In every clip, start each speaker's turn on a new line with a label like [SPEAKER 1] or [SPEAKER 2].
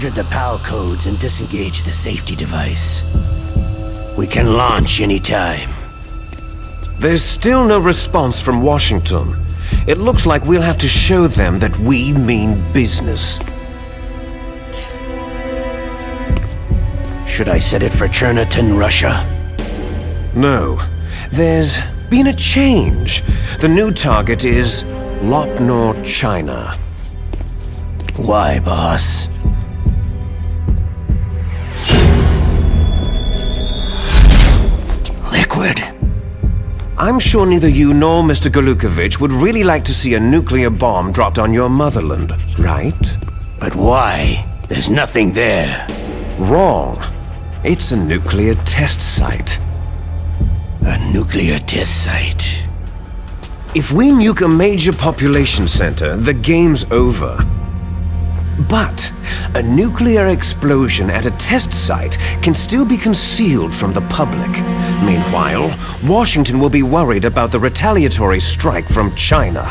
[SPEAKER 1] deciphered the PAL codes and disengaged the safety device. We can launch anytime.
[SPEAKER 2] There's still no response from Washington. It looks like we'll have to show them that we mean business.
[SPEAKER 1] Should I set it for Cherniton, Russia?
[SPEAKER 2] No. There's been a change. The new target is Lopnor, China.
[SPEAKER 1] Why, boss? Liquid.
[SPEAKER 2] I'm sure neither you nor Mr. Galukovich would really like to see a nuclear bomb dropped on your motherland, right?
[SPEAKER 1] But why? There's nothing there.
[SPEAKER 2] Wrong. It's a nuclear test site.
[SPEAKER 1] A nuclear test site.
[SPEAKER 2] If we nuke a major population center, the game's over. But a nuclear explosion at a test site can still be concealed from the public. Meanwhile, Washington will be worried about the retaliatory strike from China.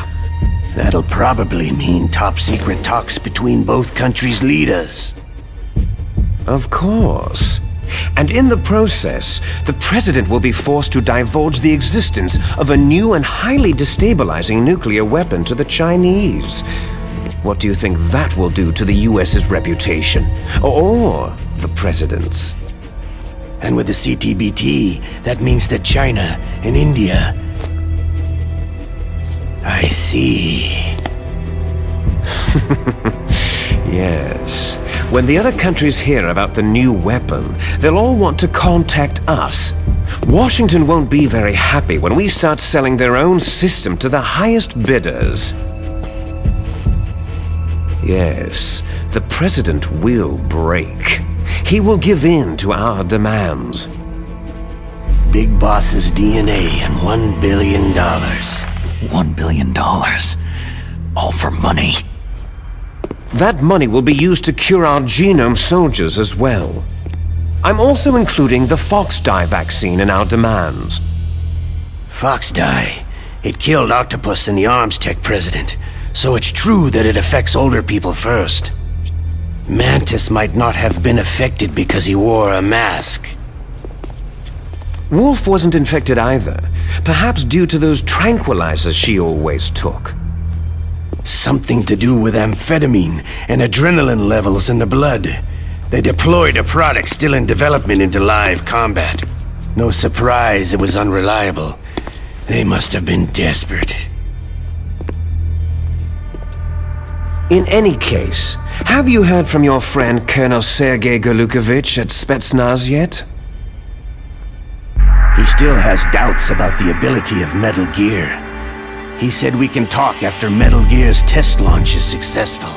[SPEAKER 1] That'll probably mean top-secret talks between both countries' leaders.
[SPEAKER 2] Of course. And in the process, the president will be forced to divulge the existence of a new and highly destabilizing nuclear weapon to the Chinese. What do you think that will do to the US's reputation? Or the president's?
[SPEAKER 1] And with the CTBT, that means that China and India... I see.
[SPEAKER 2] Yes. When the other countries hear about the new weapon, they'll all want to contact us. Washington won't be very happy when we start selling their own system to the highest bidders. Yes, the president will break. He will give in to our demands.
[SPEAKER 1] Big Boss's DNA and $1 billion.
[SPEAKER 3] $1 billion? All for money?
[SPEAKER 2] That money will be used to cure our genome soldiers as well. I'm also including the Fox-Die vaccine in our demands.
[SPEAKER 1] Fox-Die? It killed Octopus and the Arms Tech president, so it's true that it affects older people first. Mantis might not have been affected because he wore a mask.
[SPEAKER 2] Wolf wasn't infected either, perhaps due to those tranquilizers she always took.
[SPEAKER 1] Something to do with amphetamine and adrenaline levels in the blood. They deployed a product still in development into live combat. No surprise it was unreliable. They must have been desperate.
[SPEAKER 2] In any case, have you heard from your friend Colonel Sergei Galukovich at Spetsnaz yet?
[SPEAKER 1] He still has doubts about the ability of Metal Gear. He said we can talk after Metal Gear's test launch is successful.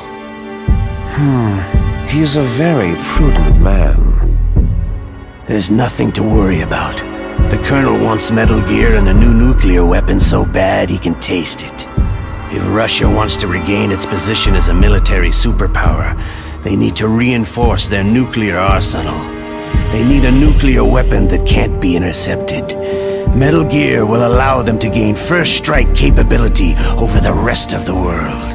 [SPEAKER 2] He's a very prudent man.
[SPEAKER 1] There's nothing to worry about. The Colonel wants Metal Gear and a new nuclear weapon so bad he can taste it. If Russia wants to regain its position as a military superpower, they need to reinforce their nuclear arsenal. They need a nuclear weapon that can't be intercepted. Metal Gear will allow them to gain first strike capability over the rest of the world.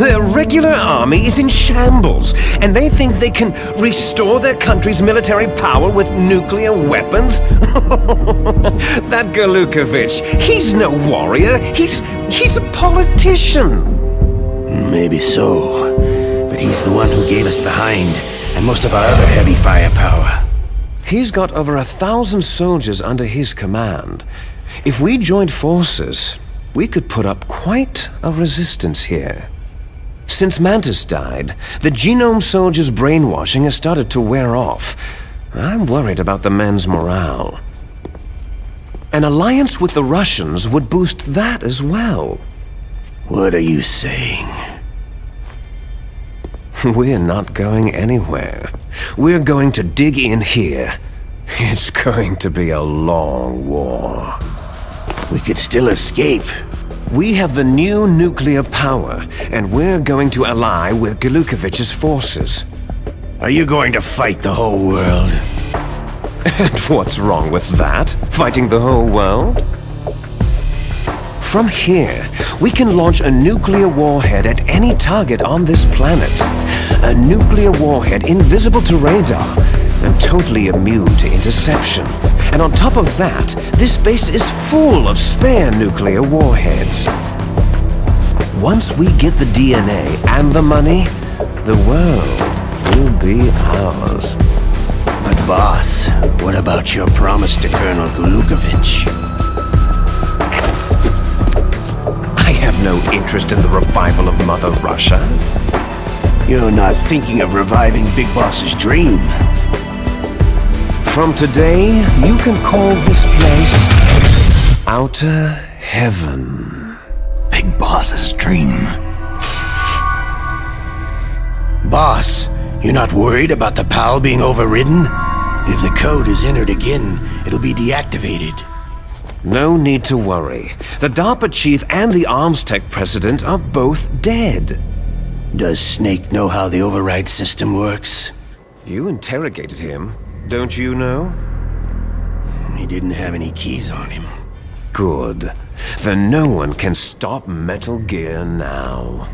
[SPEAKER 2] Their regular army is in shambles, and they think they can restore their country's military power with nuclear weapons? That Galukovich, he's no warrior, he's a politician.
[SPEAKER 1] Maybe so, but he's the one who gave us the Hind and most of our other heavy firepower.
[SPEAKER 2] He's got over 1,000 soldiers under his command. If we joined forces, we could put up quite a resistance here. Since Mantis died, the genome soldiers' brainwashing has started to wear off. I'm worried about the men's morale. An alliance with the Russians would boost that as well.
[SPEAKER 1] What are you saying?
[SPEAKER 2] We're not going anywhere. We're going to dig in here. It's going to be a long war.
[SPEAKER 1] We could still escape.
[SPEAKER 2] We have the new nuclear power, and we're going to ally with Galukovich's forces.
[SPEAKER 1] Are you going to fight the whole world?
[SPEAKER 2] And what's wrong with that? Fighting the whole world? From here, we can launch a nuclear warhead at any target on this planet. A nuclear warhead invisible to radar and totally immune to interception. And on top of that, this base is full of spare nuclear warheads. Once we get the DNA and the money, the world will be ours.
[SPEAKER 1] But boss, what about your promise to Colonel Gulukovich?
[SPEAKER 2] I have no interest in the revival of Mother Russia.
[SPEAKER 1] You're not thinking of reviving Big Boss's dream.
[SPEAKER 2] From today, you can call this place Outer Heaven.
[SPEAKER 3] Big Boss's dream.
[SPEAKER 1] Boss, you're not worried about the PAL being overridden? If the code is entered again, it'll be deactivated.
[SPEAKER 2] No need to worry. The DARPA chief and the arms tech president are both dead.
[SPEAKER 1] Does Snake know how the override system works?
[SPEAKER 2] You interrogated him, don't you know?
[SPEAKER 1] He didn't have any keys on him.
[SPEAKER 2] Good. Then no one can stop Metal Gear now.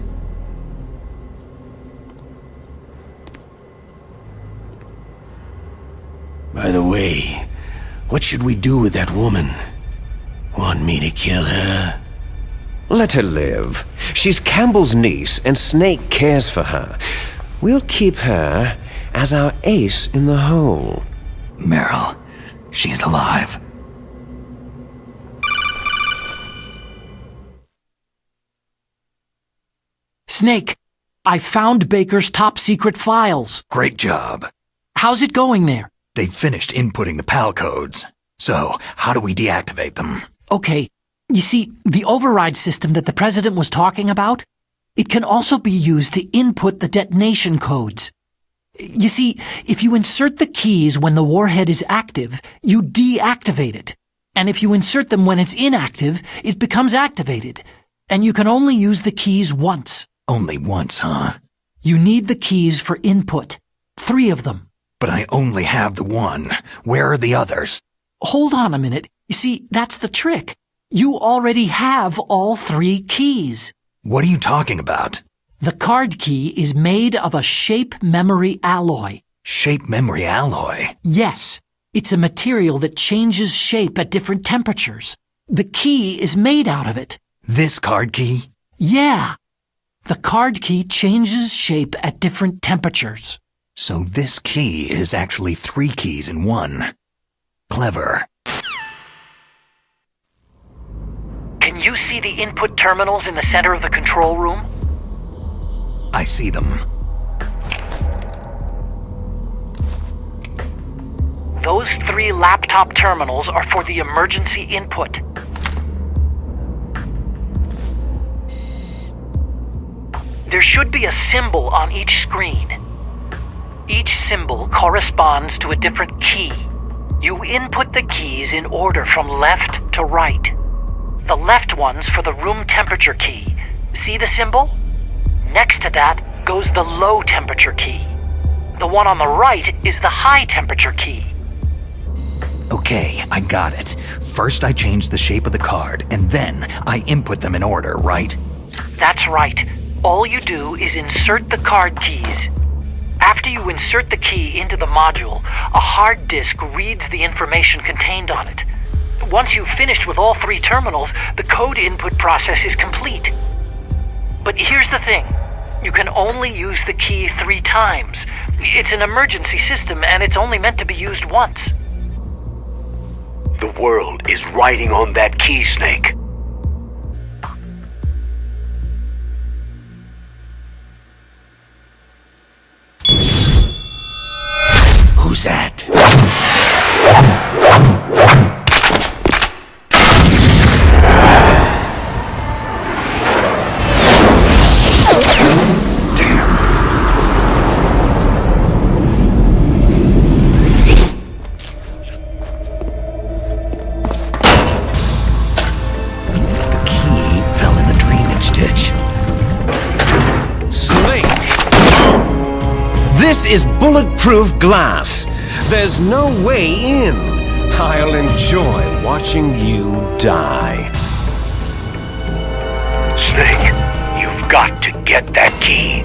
[SPEAKER 1] By the way, what should we do with that woman? Want me to kill her?
[SPEAKER 2] Let her live. She's Campbell's niece, and Snake cares for her. We'll keep her as our ace in the hole.
[SPEAKER 3] Meryl, she's alive.
[SPEAKER 4] Snake, I found Baker's top-secret files.
[SPEAKER 3] Great job.
[SPEAKER 4] How's it going there?
[SPEAKER 3] They've finished inputting the PAL codes. So, how do we deactivate them?
[SPEAKER 4] Okay, you see, the override system that the President was talking about, it can also be used to input the detonation codes. You see, if you insert the keys when the warhead is active, you deactivate it. And if you insert them when it's inactive, it becomes activated. And you can only use the keys once.
[SPEAKER 3] Only once, huh?
[SPEAKER 4] You need the keys for input. 3 of them.
[SPEAKER 3] But I only have the one. Where are the others?
[SPEAKER 4] Hold on a minute. You see, that's the trick. You already have all 3 keys.
[SPEAKER 3] What are you talking about?
[SPEAKER 4] The card key is made of a shape memory alloy.
[SPEAKER 3] Shape memory alloy?
[SPEAKER 4] Yes, it's a material that changes shape at different temperatures. The key is made out of it.
[SPEAKER 3] This card key?
[SPEAKER 4] Yeah. The card key changes shape at different temperatures.
[SPEAKER 3] So this key is actually 3 keys in one. Clever.
[SPEAKER 4] Can you see the input terminals in the center of the control room?
[SPEAKER 3] I see them.
[SPEAKER 4] Those 3 laptop terminals are for the emergency input. There should be a symbol on each screen. Each symbol corresponds to a different key. You input the keys in order from left to right. The left one's for the room temperature key. See the symbol? Next to that goes the low temperature key. The one on the right is the high temperature key.
[SPEAKER 3] Okay, I got it. First I change the shape of the card, and then I input them in order, right?
[SPEAKER 4] That's right. All you do is insert the card keys. After you insert the key into the module, a hard disk reads the information contained on it. Once you've finished with all 3 terminals, the code input process is complete. But here's the thing. You can only use the key 3 times. It's an emergency system, and it's only meant to be used once.
[SPEAKER 5] The world is riding on that key, Snake.
[SPEAKER 1] Who's that?
[SPEAKER 2] This is bulletproof glass. There's no way in. I'll enjoy watching you die.
[SPEAKER 5] Snake, you've got to get that key.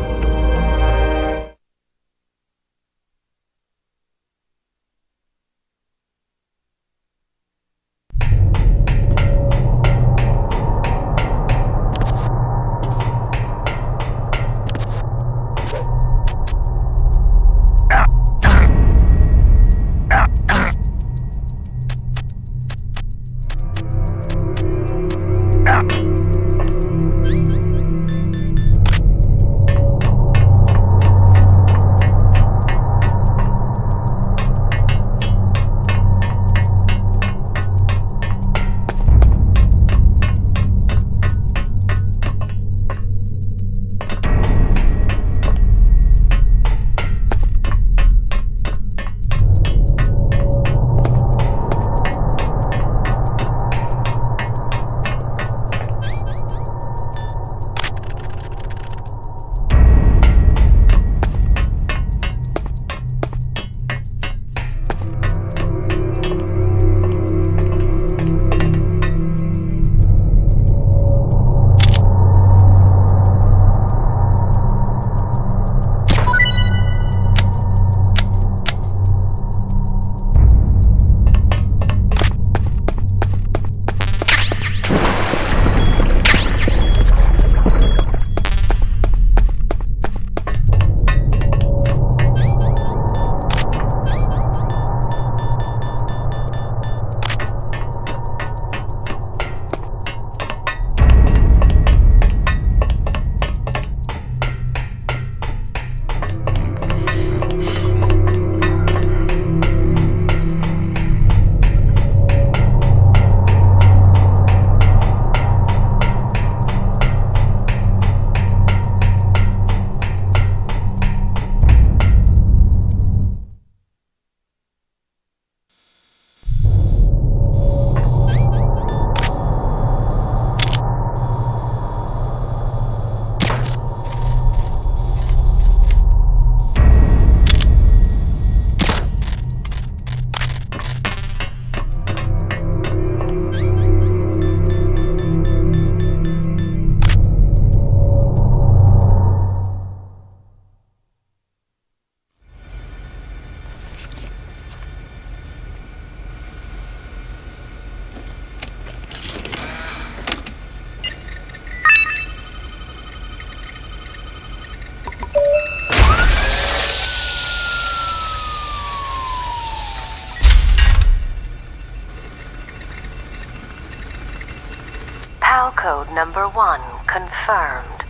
[SPEAKER 6] code number 1 confirmed.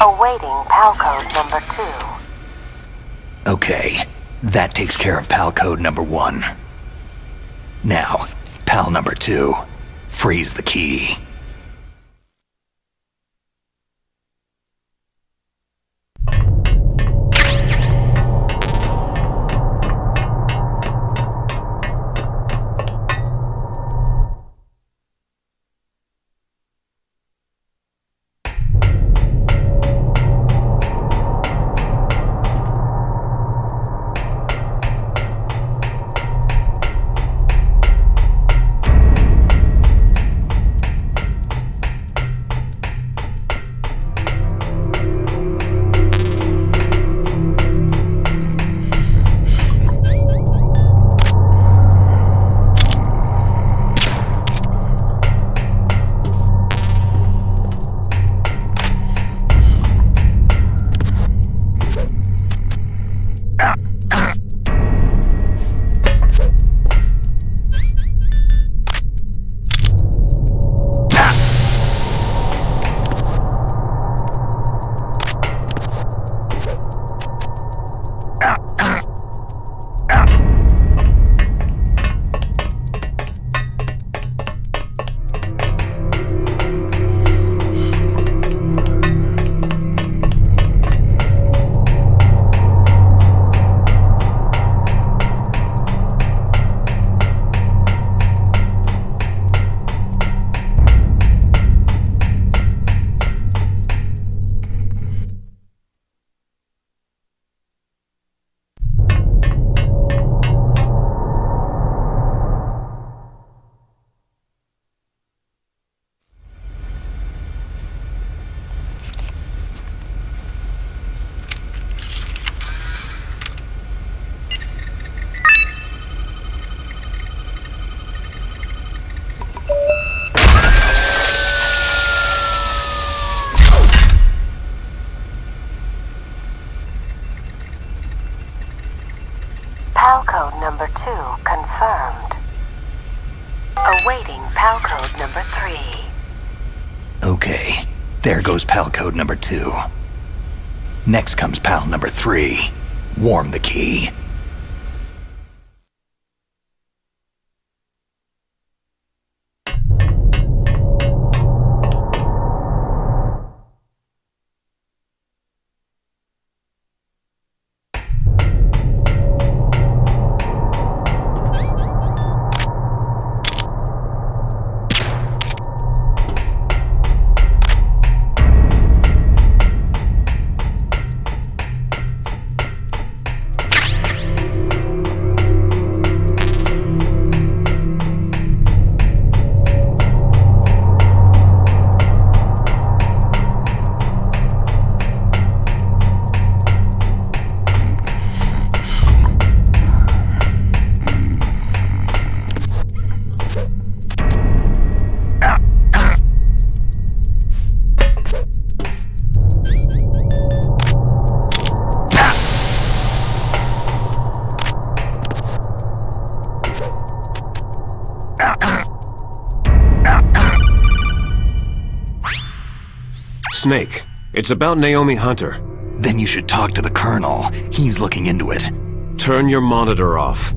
[SPEAKER 6] Awaiting PAL code number 2.
[SPEAKER 3] Okay, that takes care of PAL code number 1. Now, PAL number 2. Freeze the key.
[SPEAKER 6] PAL code number 2 confirmed. Awaiting PAL code number 3.
[SPEAKER 3] Okay, there goes PAL code number 2. Next comes PAL number 3. Warm the key.
[SPEAKER 2] Snake, it's about Naomi Hunter.
[SPEAKER 3] Then you should talk to the Colonel. He's looking into it.
[SPEAKER 2] Turn your monitor off.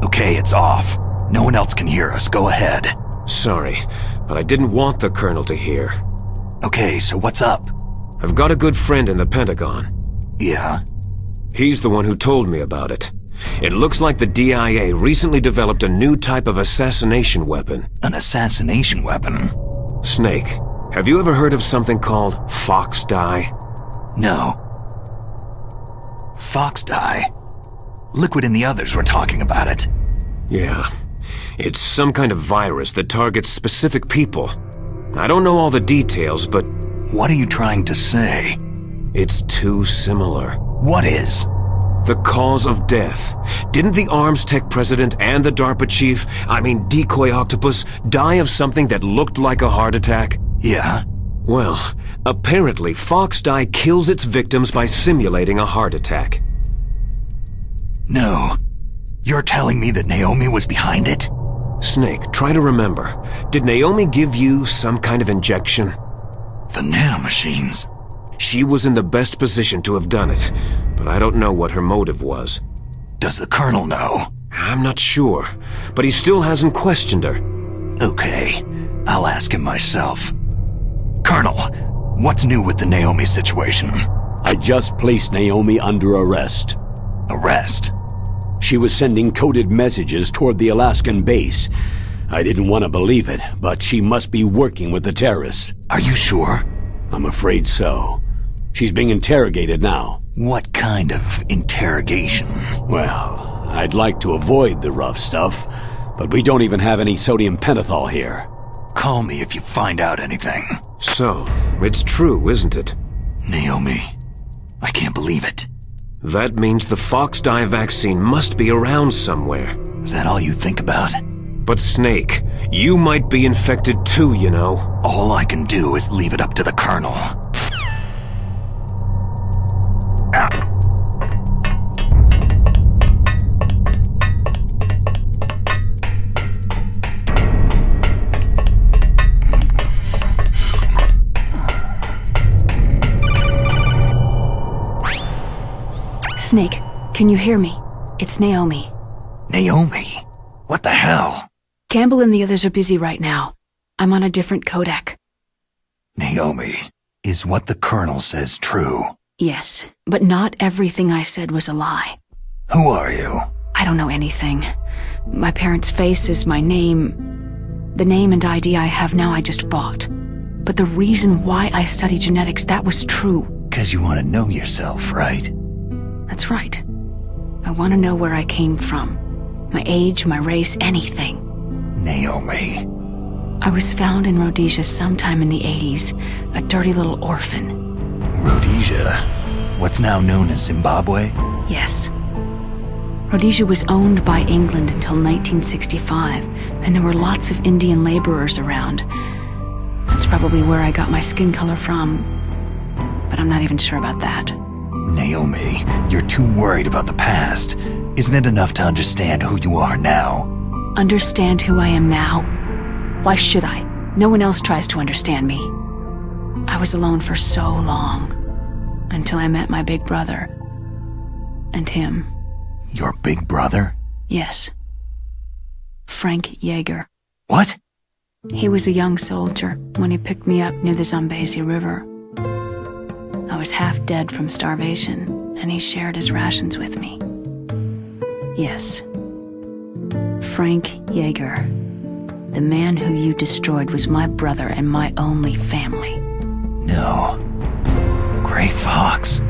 [SPEAKER 3] Okay, it's off. No one else can hear us. Go ahead.
[SPEAKER 2] Sorry, but I didn't want the Colonel to hear.
[SPEAKER 3] Okay, so what's up?
[SPEAKER 2] I've got a good friend in the Pentagon.
[SPEAKER 3] Yeah?
[SPEAKER 2] He's the one who told me about it. It looks like the DIA recently developed a new type of assassination weapon.
[SPEAKER 3] An assassination weapon?
[SPEAKER 2] Snake, have you ever heard of something called Fox Dye?
[SPEAKER 3] No. Fox Dye? Liquid and the others were talking about it.
[SPEAKER 2] Yeah. It's some kind of virus that targets specific people. I don't know all the details, but...
[SPEAKER 3] What are you trying to say?
[SPEAKER 2] It's too similar.
[SPEAKER 3] What is?
[SPEAKER 2] The cause of death. Didn't the Arms Tech president and the DARPA chief, Decoy Octopus, die of something that looked like a heart attack?
[SPEAKER 3] Yeah?
[SPEAKER 2] Well, apparently Fox Dye kills its victims by simulating a heart attack.
[SPEAKER 3] No. You're telling me that Naomi was behind it?
[SPEAKER 2] Snake, try to remember. Did Naomi give you some kind of injection?
[SPEAKER 3] The nanomachines.
[SPEAKER 2] She was in the best position to have done it, but I don't know what her motive was.
[SPEAKER 3] Does the Colonel know?
[SPEAKER 2] I'm not sure, but he still hasn't questioned her.
[SPEAKER 3] Okay, I'll ask him myself. Colonel, what's new with the Naomi situation?
[SPEAKER 5] I just placed Naomi under arrest.
[SPEAKER 3] Arrest?
[SPEAKER 5] She was sending coded messages toward the Alaskan base. I didn't want to believe it, but she must be working with the terrorists.
[SPEAKER 3] Are you sure?
[SPEAKER 5] I'm afraid so. She's being interrogated now.
[SPEAKER 3] What kind of interrogation?
[SPEAKER 5] Well, I'd like to avoid the rough stuff, but we don't even have any sodium pentothal here.
[SPEAKER 3] Call me if you find out anything.
[SPEAKER 2] So, it's true, isn't it?
[SPEAKER 3] Naomi, I can't believe it.
[SPEAKER 2] That means the Fox dye vaccine must be around somewhere.
[SPEAKER 3] Is that all you think about?
[SPEAKER 2] But Snake, you might be infected too, you know.
[SPEAKER 3] All I can do is leave it up to the Colonel.
[SPEAKER 7] Snake, can you hear me? It's Naomi.
[SPEAKER 3] Naomi? What the hell?
[SPEAKER 7] Campbell and the others are busy right now. I'm on a different codec.
[SPEAKER 3] Naomi, is what the Colonel says true?
[SPEAKER 7] Yes, but not everything I said was a lie.
[SPEAKER 3] Who are you?
[SPEAKER 7] I don't know anything. My parents' face is my name. The name and ID I have now I just bought. But the reason why I study genetics, that was true.
[SPEAKER 3] 'Cause you want to know yourself, right?
[SPEAKER 7] That's right. I want to know where I came from. My age, my race, anything.
[SPEAKER 3] Naomi.
[SPEAKER 7] I was found in Rhodesia sometime in the 80s, a dirty little orphan.
[SPEAKER 3] Rhodesia? What's now known as Zimbabwe?
[SPEAKER 7] Yes. Rhodesia was owned by England until 1965, and there were lots of Indian laborers around. That's probably where I got my skin color from, but I'm not even sure about that.
[SPEAKER 3] Naomi, you're too worried about the past. Isn't it enough to understand who you are now?
[SPEAKER 7] Understand who I am now? Why should I? No one else tries to understand me. I was alone for so long, until I met my big brother. And him.
[SPEAKER 3] Your big brother?
[SPEAKER 7] Yes. Frank Yeager.
[SPEAKER 3] What?
[SPEAKER 7] He was a young soldier when he picked me up near the Zambezi River. I was half dead from starvation, and he shared his rations with me. Yes. Frank Yeager. The man who you destroyed was my brother and my only family.
[SPEAKER 3] No. Gray Fox.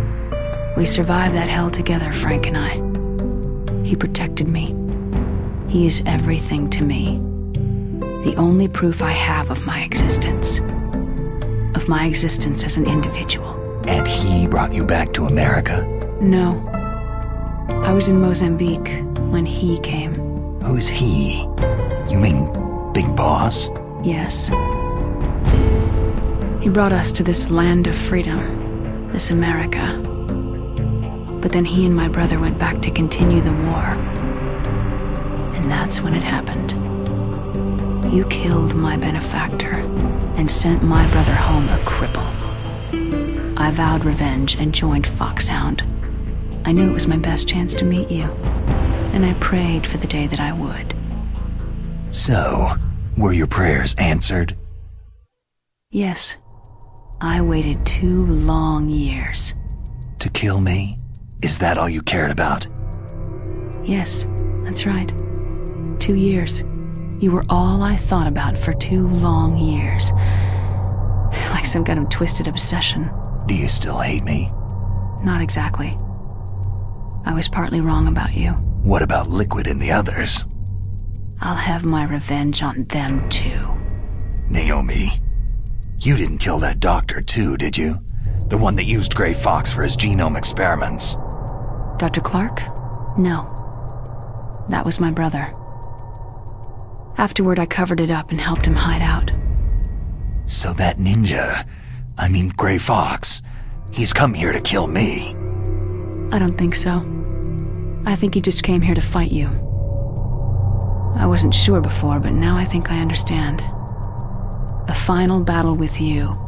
[SPEAKER 7] We survived that hell together, Frank and I. He protected me. He is everything to me. The only proof I have of my existence. Of my existence as an individual.
[SPEAKER 3] And he brought you back to America?
[SPEAKER 7] No. I was in Mozambique when he came.
[SPEAKER 3] Who's he? You mean Big Boss?
[SPEAKER 7] Yes. He brought us to this land of freedom, this America. But then he and my brother went back to continue the war. And that's when it happened. You killed my benefactor and sent my brother home a cripple. I vowed revenge and joined Foxhound. I knew it was my best chance to meet you, and I prayed for the day that I would.
[SPEAKER 3] So, were your prayers answered?
[SPEAKER 7] Yes. I waited 2 long years.
[SPEAKER 3] To kill me? Is that all you cared about?
[SPEAKER 7] Yes, that's right. 2 years. You were all I thought about for 2 long years. Like some kind of twisted obsession.
[SPEAKER 3] Do you still hate me?
[SPEAKER 7] Not exactly. I was partly wrong about you.
[SPEAKER 3] What about Liquid and the others?
[SPEAKER 7] I'll have my revenge on them too.
[SPEAKER 3] Naomi, you didn't kill that doctor too, did you? The one that used Gray Fox for his genome experiments.
[SPEAKER 7] Dr. Clark? No. That was my brother. Afterward, I covered it up and helped him hide out.
[SPEAKER 3] So that ninja, I mean Gray Fox, he's come here to kill me.
[SPEAKER 7] I don't think so. I think he just came here to fight you. I wasn't sure before, but now I think I understand. A final battle with you.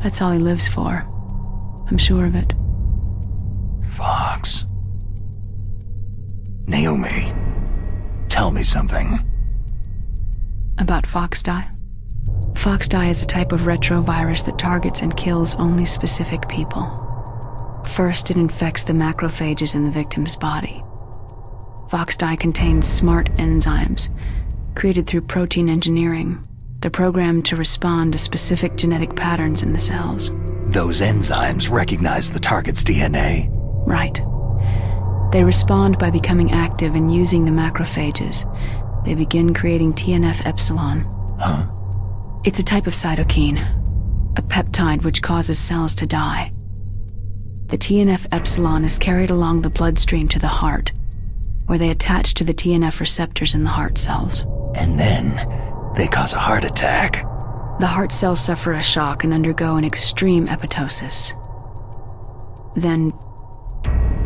[SPEAKER 7] That's all he lives for. I'm sure of it.
[SPEAKER 3] Fox. Naomi, tell me something.
[SPEAKER 7] About Foxdie? Foxdie is a type of retrovirus that targets and kills only specific people. First, it infects the macrophages in the victim's body. Foxdie contains smart enzymes, created through protein engineering. They're programmed to respond to specific genetic patterns in the cells.
[SPEAKER 3] Those enzymes recognize the target's DNA.
[SPEAKER 7] Right. They respond by becoming active and using the macrophages. They begin creating TNF-epsilon.
[SPEAKER 3] Huh?
[SPEAKER 7] It's a type of cytokine, a peptide which causes cells to die. The TNF-epsilon is carried along the bloodstream to the heart, where they attach to the TNF receptors in the heart cells.
[SPEAKER 3] And then they cause a heart attack.
[SPEAKER 7] The heart cells suffer a shock and undergo an extreme apoptosis. Then,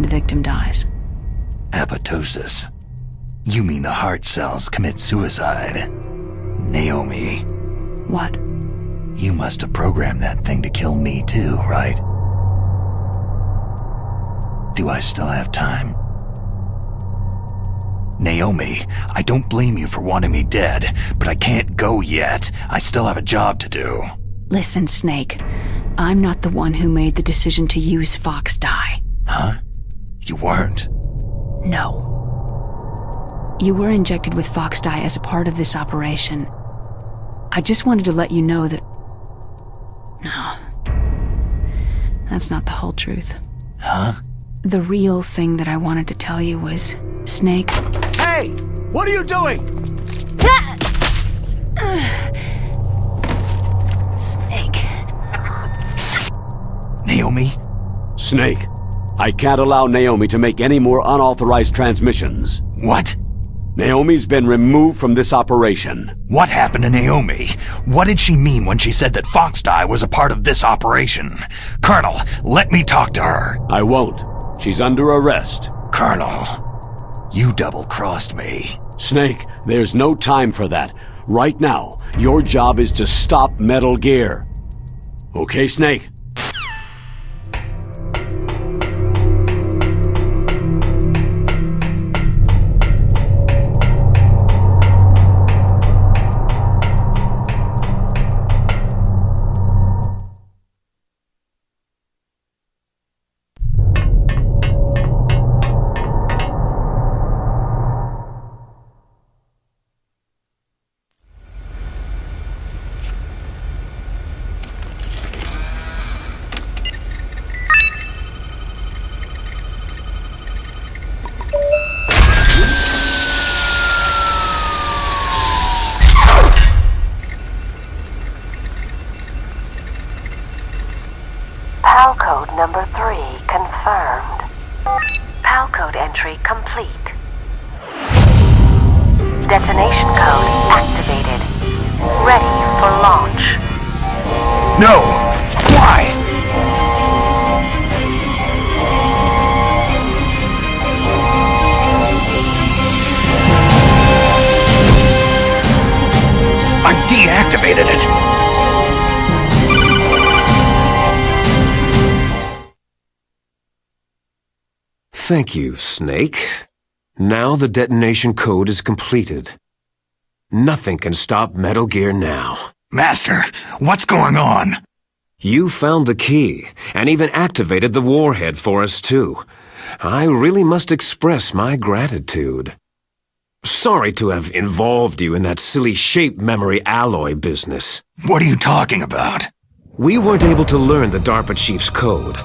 [SPEAKER 7] the victim dies.
[SPEAKER 3] Apoptosis? You mean the heart cells commit suicide? Naomi.
[SPEAKER 7] What?
[SPEAKER 3] You must have programmed that thing to kill me too, right? Do I still have time? Naomi, I don't blame you for wanting me dead, but I can't go yet. I still have a job to do.
[SPEAKER 7] Listen, Snake. I'm not the one who made the decision to use Foxdie.
[SPEAKER 3] Huh? You weren't?
[SPEAKER 7] No. You were injected with Foxdie as a part of this operation. I just wanted to let you know that... No. That's not the whole truth.
[SPEAKER 3] Huh?
[SPEAKER 7] The real thing that I wanted to tell you was, Snake...
[SPEAKER 5] Hey! What are you doing?
[SPEAKER 7] Snake.
[SPEAKER 3] Naomi?
[SPEAKER 5] Snake, I can't allow Naomi to make any more unauthorized transmissions.
[SPEAKER 3] What?
[SPEAKER 5] Naomi's been removed from this operation.
[SPEAKER 3] What happened to Naomi? What did she mean when she said that Foxdie was a part of this operation? Colonel, let me talk to her.
[SPEAKER 5] I won't. She's under arrest.
[SPEAKER 3] Colonel, you double-crossed me.
[SPEAKER 5] Snake, there's no time for that. Right now, your job is to stop Metal Gear. Okay, Snake?
[SPEAKER 6] PAL code number 3 confirmed. PAL code entry complete. Detonation code activated. Ready for launch.
[SPEAKER 3] No! Why? I deactivated it!
[SPEAKER 2] Thank you, Snake. Now the detonation code is completed. Nothing can stop Metal Gear now.
[SPEAKER 3] Master, what's going on?
[SPEAKER 2] You found the key, and even activated the warhead for us too. I really must express my gratitude. Sorry to have involved you in that silly shape memory alloy business.
[SPEAKER 3] What are you talking about?
[SPEAKER 2] We weren't able to learn the DARPA chief's code.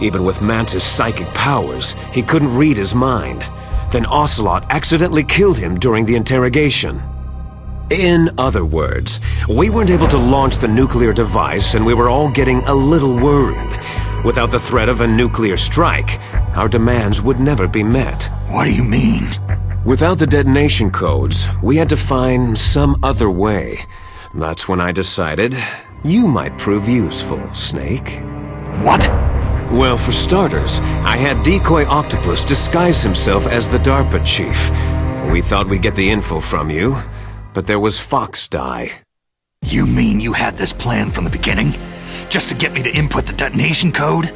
[SPEAKER 2] Even with Mantis' psychic powers, he couldn't read his mind. Then Ocelot accidentally killed him during the interrogation. In other words, we weren't able to launch the nuclear device, and we were all getting a little worried. Without the threat of a nuclear strike, our demands would never be met.
[SPEAKER 3] What do you mean?
[SPEAKER 2] Without the detonation codes, we had to find some other way. That's when I decided you might prove useful, Snake.
[SPEAKER 3] What?
[SPEAKER 2] Well, for starters, I had Decoy Octopus disguise himself as the DARPA chief. We thought we'd get the info from you, but there was Fox Die.
[SPEAKER 3] You mean you had this plan from the beginning? Just to get me to input the detonation code?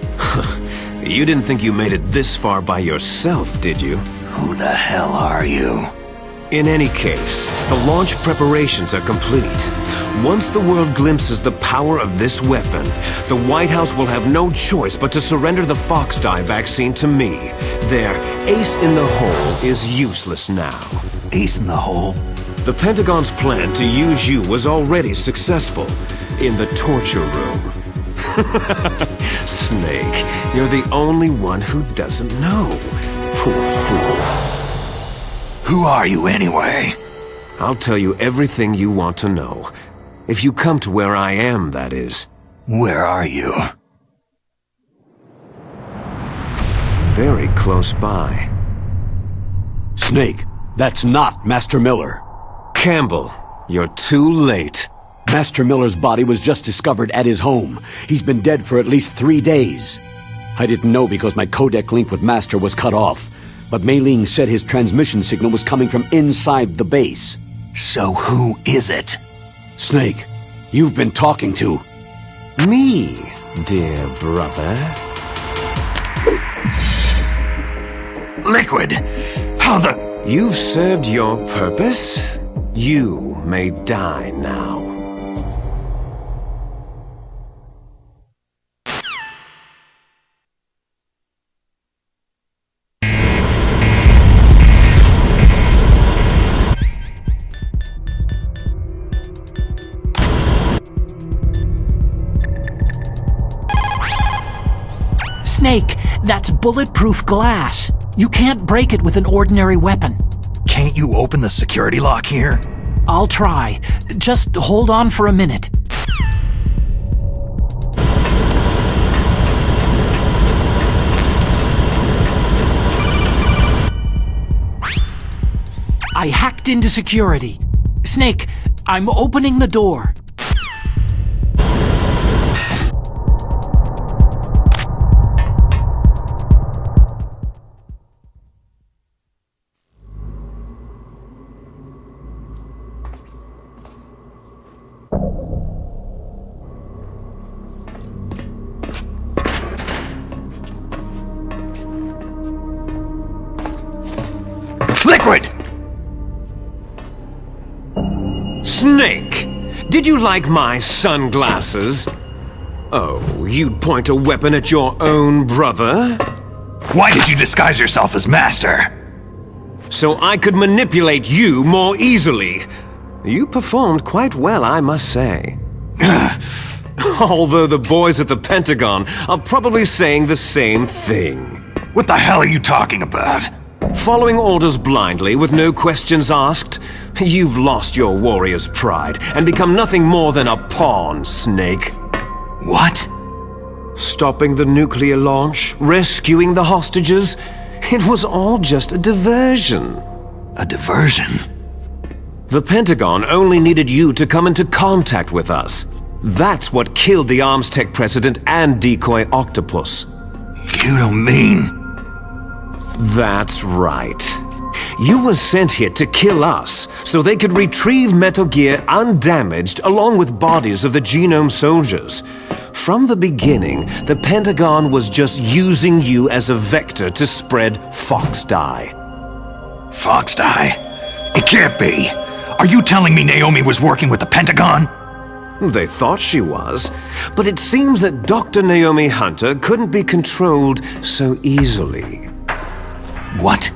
[SPEAKER 2] You didn't think you made it this far by yourself, did you?
[SPEAKER 3] Who the hell are you?
[SPEAKER 2] In any case, the launch preparations are complete. Once the world glimpses the power of this weapon, the White House will have no choice but to surrender the Fox Die vaccine to me. Their ace in the hole is useless now.
[SPEAKER 3] Ace in the hole?
[SPEAKER 2] The Pentagon's plan to use you was already successful in the torture room. Snake, you're the only one who doesn't know. Poor fool.
[SPEAKER 3] Who are you anyway?
[SPEAKER 2] I'll tell you everything you want to know. If you come to where I am, that is.
[SPEAKER 3] Where are you?
[SPEAKER 2] Very close by.
[SPEAKER 5] Snake, that's not Master Miller.
[SPEAKER 2] Campbell, you're too late.
[SPEAKER 5] Master Miller's body was just discovered at his home. He's been dead for at least 3 days. I didn't know because my codec link with Master was cut off, but Mei Ling said his transmission signal was coming from inside the base.
[SPEAKER 3] So who is it?
[SPEAKER 5] Snake, you've been talking to...
[SPEAKER 2] Me, dear brother.
[SPEAKER 3] Liquid! How the...
[SPEAKER 2] You've served your purpose. You may die now.
[SPEAKER 4] Snake, that's bulletproof glass. You can't break it with an ordinary weapon.
[SPEAKER 3] Can't you open the security lock here?
[SPEAKER 4] I'll try. Just hold on for a minute. I hacked into security. Snake, I'm opening the door.
[SPEAKER 3] Liquid!
[SPEAKER 2] Snake! Did you like my sunglasses? Oh, you'd point a weapon at your own brother?
[SPEAKER 3] Why did you disguise yourself as Master?
[SPEAKER 2] So I could manipulate you more easily. You performed quite well, I must say. Although the boys at the Pentagon are probably saying the same thing.
[SPEAKER 3] What the hell are you talking about?
[SPEAKER 2] Following orders blindly with no questions asked, you've lost your warrior's pride and become nothing more than a pawn, Snake.
[SPEAKER 3] What?
[SPEAKER 2] Stopping the nuclear launch, rescuing the hostages, it was all just a diversion.
[SPEAKER 3] A diversion?
[SPEAKER 2] The Pentagon only needed you to come into contact with us. That's what killed the Arms Tech president and decoy octopus.
[SPEAKER 3] You don't mean...
[SPEAKER 2] That's right. You were sent here to kill us, so they could retrieve Metal Gear undamaged along with bodies of the Genome soldiers. From the beginning, the Pentagon was just using you as a vector to spread Fox Die.
[SPEAKER 3] Fox Die? It can't be! Are you telling me Naomi was working with the Pentagon?
[SPEAKER 2] They thought she was, but it seems that Dr. Naomi Hunter couldn't be controlled so easily.
[SPEAKER 3] What?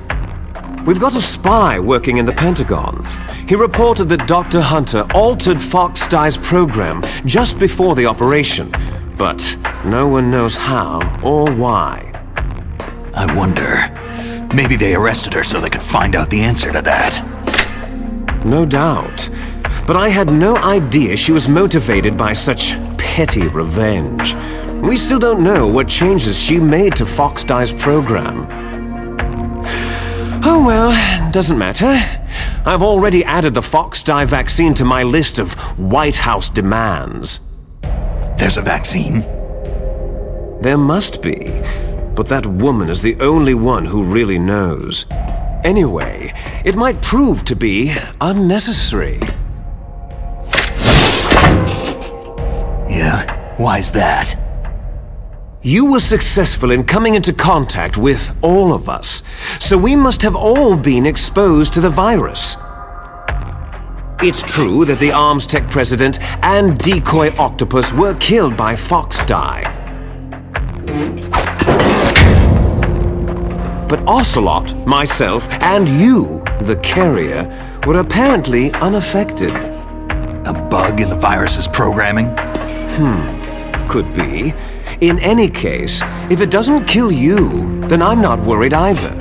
[SPEAKER 2] We've got a spy working in the Pentagon. He reported that Dr. Hunter altered Fox Die's program just before the operation, but no one knows how or why.
[SPEAKER 3] I wonder... maybe they arrested her so they could find out the answer to that.
[SPEAKER 2] No doubt. But I had no idea she was motivated by such petty revenge. We still don't know what changes she made to Fox Die's program. Oh well, doesn't matter. I've already added the Fox Die vaccine to my list of White House demands.
[SPEAKER 3] There's a vaccine?
[SPEAKER 2] There must be, but that woman is the only one who really knows. Anyway, it might prove to be unnecessary.
[SPEAKER 3] Yeah? Why's that?
[SPEAKER 2] You were successful in coming into contact with all of us, so we must have all been exposed to the virus. It's true that the Arms Tech president and decoy octopus were killed by Fox Dye. But Ocelot, myself, and you, the carrier, were apparently unaffected.
[SPEAKER 3] A bug in the virus's programming?
[SPEAKER 2] Could be. In any case, if it doesn't kill you, then I'm not worried either.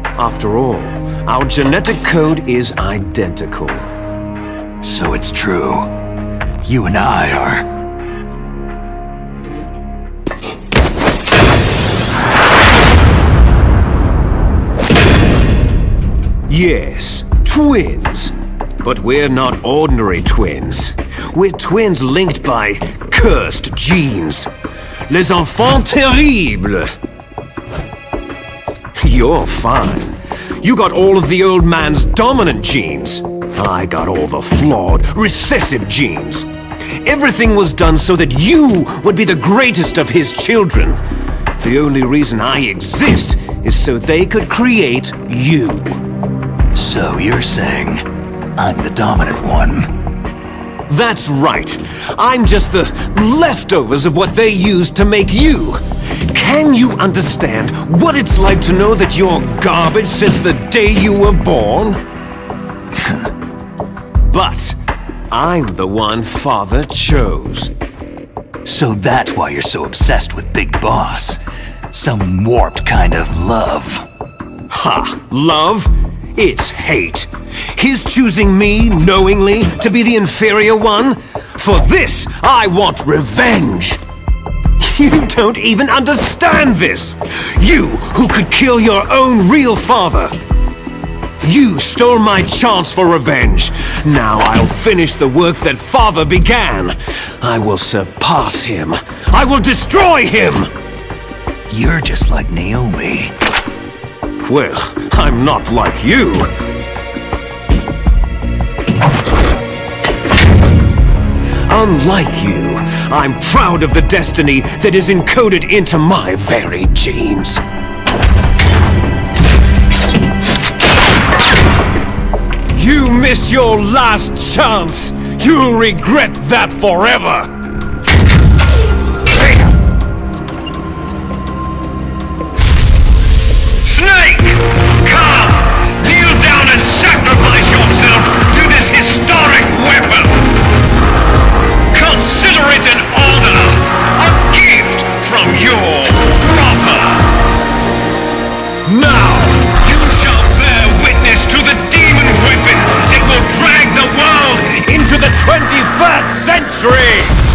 [SPEAKER 2] After all, our genetic code is identical.
[SPEAKER 3] So it's true. You and I are...
[SPEAKER 2] Yes, twins. But we're not ordinary twins. We're twins linked by cursed genes. Les enfants terribles. You're fine. You got all of the old man's dominant genes. I got all the flawed, recessive genes. Everything was done so that you would be the greatest of his children. The only reason I exist is so they could create you.
[SPEAKER 3] So you're saying I'm the dominant one?
[SPEAKER 2] That's right. I'm just the leftovers of what they used to make you. Can you understand what it's like to know that you're garbage since the day you were born? But I'm the one Father chose.
[SPEAKER 3] So that's why you're so obsessed with Big Boss. Some warped kind of love.
[SPEAKER 2] Ha! Love? It's hate. His choosing me, knowingly, to be the inferior one? For this, I want revenge! You don't even understand this! You, who could kill your own real father! You stole my chance for revenge. Now I'll finish the work that Father began. I will surpass him. I will destroy him!
[SPEAKER 3] You're just like Naomi.
[SPEAKER 2] Well, I'm not like you. Unlike you, I'm proud of the destiny that is encoded into my very genes. You missed your last chance! You'll regret that forever!
[SPEAKER 8] Snake! Come! Kneel down and sacrifice yourself to this historic weapon! Consider it an honor! A gift from your brother!
[SPEAKER 2] Now!
[SPEAKER 8] You shall bear witness to the demon weapon that will drag the world
[SPEAKER 2] Into the 21st century!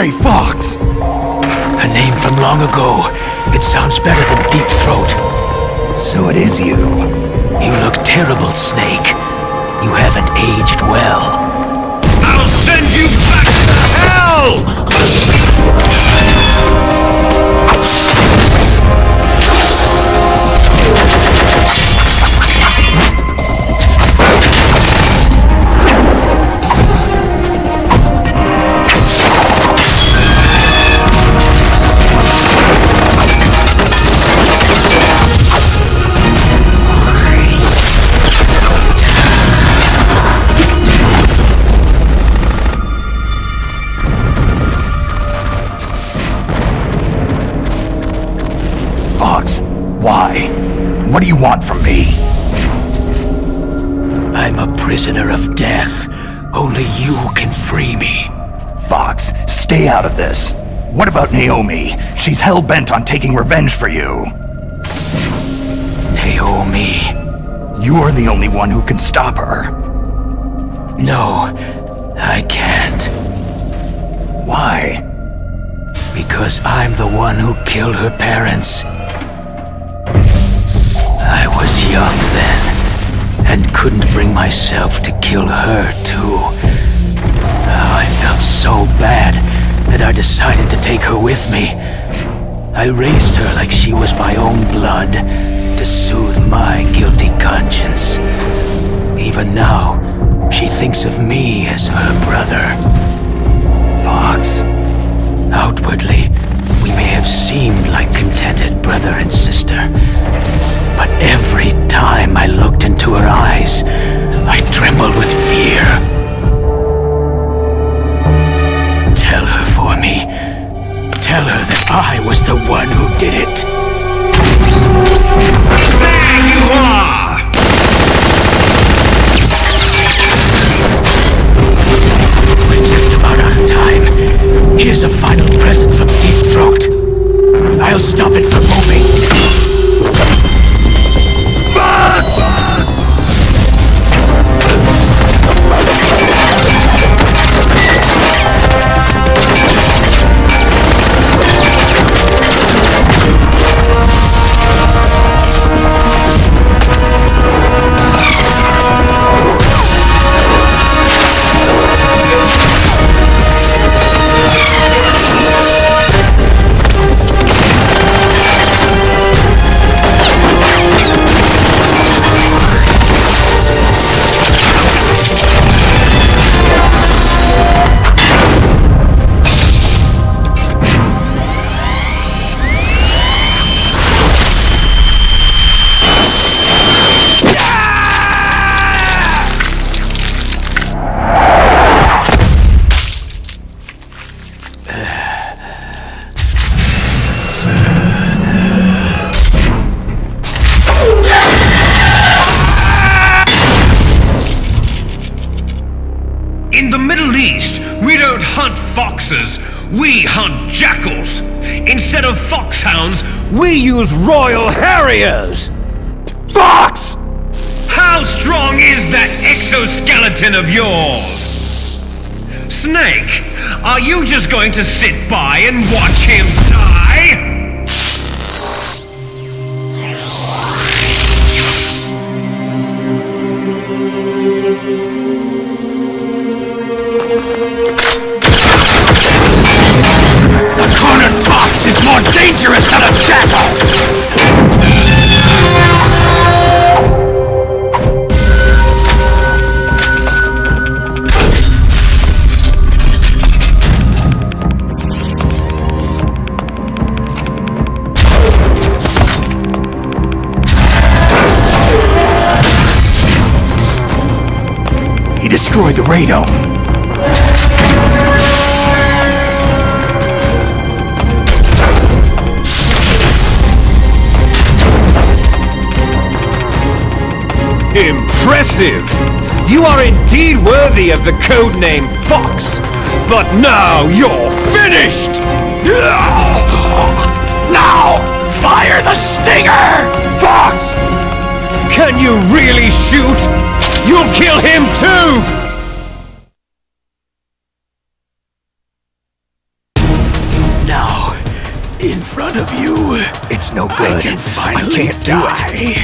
[SPEAKER 3] Mary Fox! A name from long ago. It sounds better than Deep Throat. So it is you. You look terrible, Snake. You haven't aged well.
[SPEAKER 8] I'll send you back to hell!
[SPEAKER 3] Why? What do you want from me? I'm a prisoner of death. Only you can free me. Fox, stay out of this. What about Naomi? She's hell-bent on taking revenge for you. Naomi? You're the only one who can stop her. No, I can't. Why? Because I'm the one who killed her parents. I was young then, and couldn't bring myself to kill her, too. Oh, I felt so bad that I decided to take her with me. I raised her like she was my own blood, to soothe my guilty conscience. Even now, she thinks of me as her brother. Fox. Outwardly, we may have seemed like contented brother and sister. But every time I looked into her eyes, I trembled with fear. Tell her for me. Tell her that I was the one who did it.
[SPEAKER 8] There you are!
[SPEAKER 3] We're just about out of time. Here's a final present from Deep Throat. I'll stop it from moving.
[SPEAKER 8] In the Middle East, we don't hunt foxes, we hunt jackals. Instead of foxhounds,
[SPEAKER 2] We use Royal Harriers!
[SPEAKER 3] Fox!
[SPEAKER 8] how strong is that exoskeleton of yours? Snake, are you just going to sit by and watch him die?
[SPEAKER 3] The cornered fox is more dangerous than a jackal! He destroyed the radome.
[SPEAKER 2] Impressive! You are indeed worthy of the codename Fox, but now you're finished!
[SPEAKER 3] Now, fire the stinger! Fox!
[SPEAKER 2] Can you really shoot? You'll kill him too!
[SPEAKER 3] no good. I can't do it.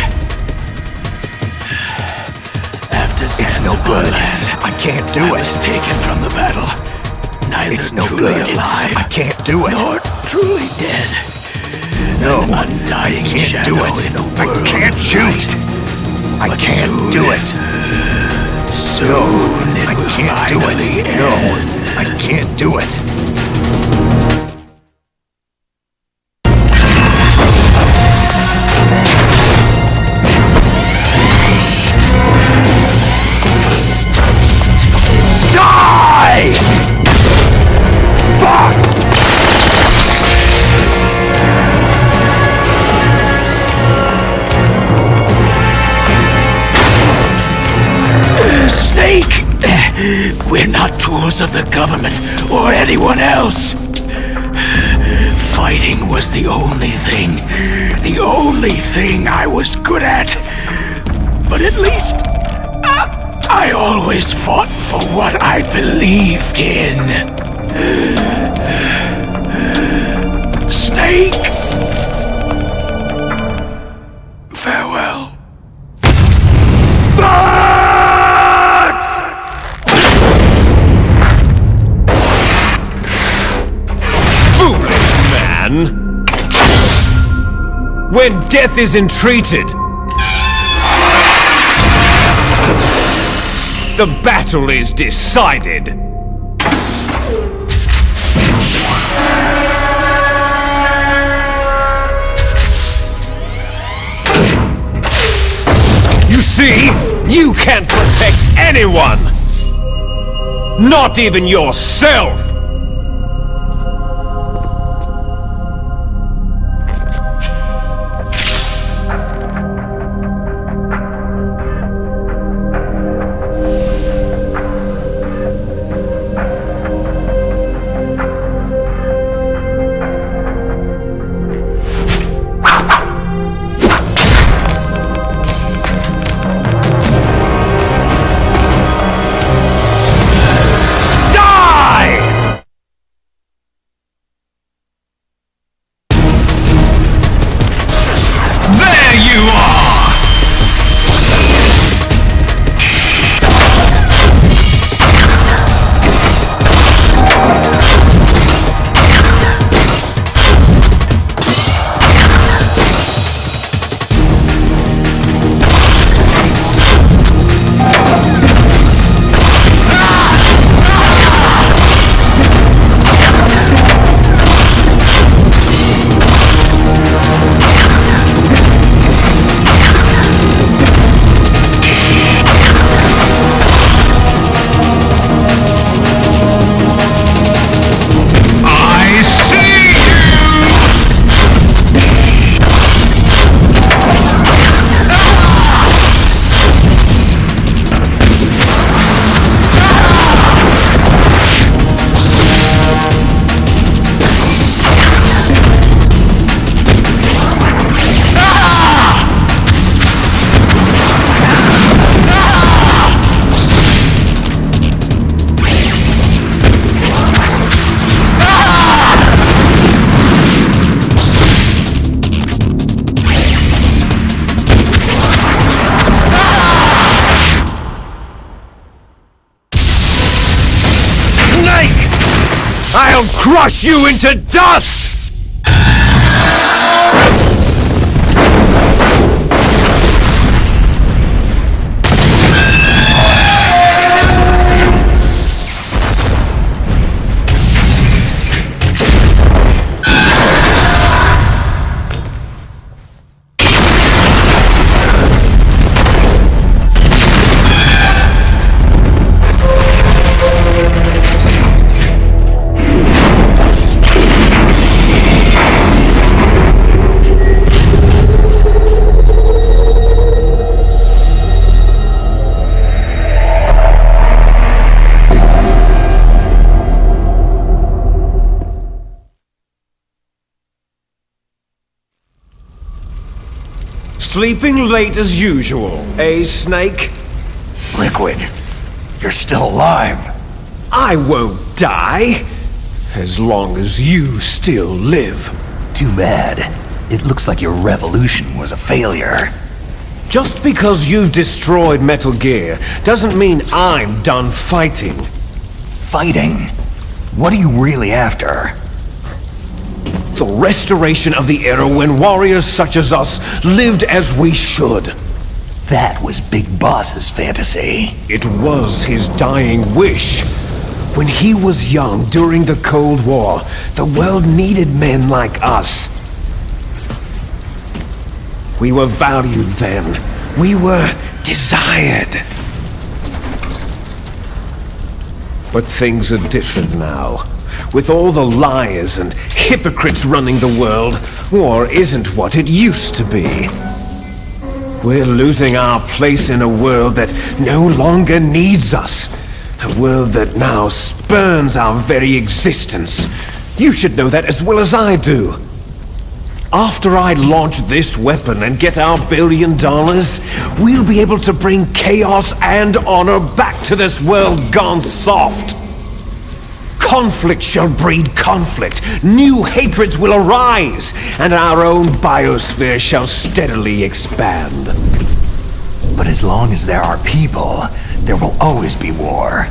[SPEAKER 3] After it's no good. I can't do it. I was taken from the battle. Neither it's no truly good. Alive. I can't do it. Nor truly dead. No, undying shadow do it. In a world I can't shoot. I can't do it. Soon it I can't do it. End. No, I can't do it. Die! Fox! Snake! We're not tools of the government or anyone else. Fighting was the only thing I was good at. But at least I always fought for what I believed in. Snake! Farewell.
[SPEAKER 2] When death is entreated, the battle is decided. You see, you can't protect anyone! Not even yourself! I'll crush you into dust! Sleeping late as usual, eh, Snake?
[SPEAKER 3] Liquid, you're still alive.
[SPEAKER 2] I won't die, as long as you still live.
[SPEAKER 3] Too bad.
[SPEAKER 9] It looks like your revolution was a failure.
[SPEAKER 2] Just because you've destroyed Metal Gear doesn't mean I'm done fighting.
[SPEAKER 9] Fighting? What are you really after?
[SPEAKER 2] The restoration of the era when warriors such as us lived as we should.
[SPEAKER 9] That was Big Boss's fantasy.
[SPEAKER 2] It was his dying wish. When he was young during the Cold War, the world needed men like us. We were valued then. We were desired. But things are different now. With all the liars and hypocrites running the world, war isn't what it used to be. We're losing our place in a world that no longer needs us. A world that now spurns our very existence. You should know that as well as I do. After I launch this weapon and get our $1 billion, we'll be able to bring chaos and honor back to this world gone soft. Conflict shall breed conflict, new hatreds will arise, and our own biosphere shall steadily expand.
[SPEAKER 9] But as long as there are people, there will always be war.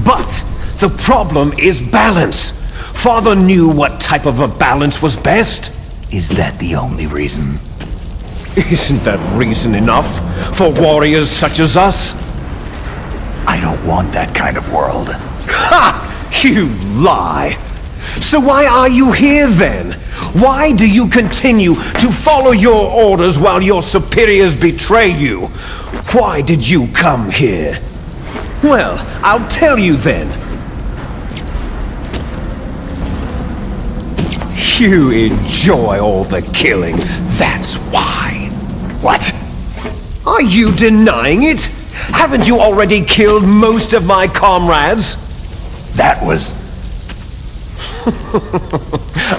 [SPEAKER 2] But the problem is balance. Father knew what type of a balance was best.
[SPEAKER 9] Is that the only reason?
[SPEAKER 2] Isn't that reason enough for warriors such as us?
[SPEAKER 9] I don't want that kind of world.
[SPEAKER 2] Ha! You lie! So why are you here then? Why do you continue to follow your orders while your superiors betray you? Why did you come here? Well, I'll tell you then. You enjoy all the killing, that's why.
[SPEAKER 9] What?
[SPEAKER 2] Are you denying it? Haven't you already killed most of my comrades?
[SPEAKER 9] That was...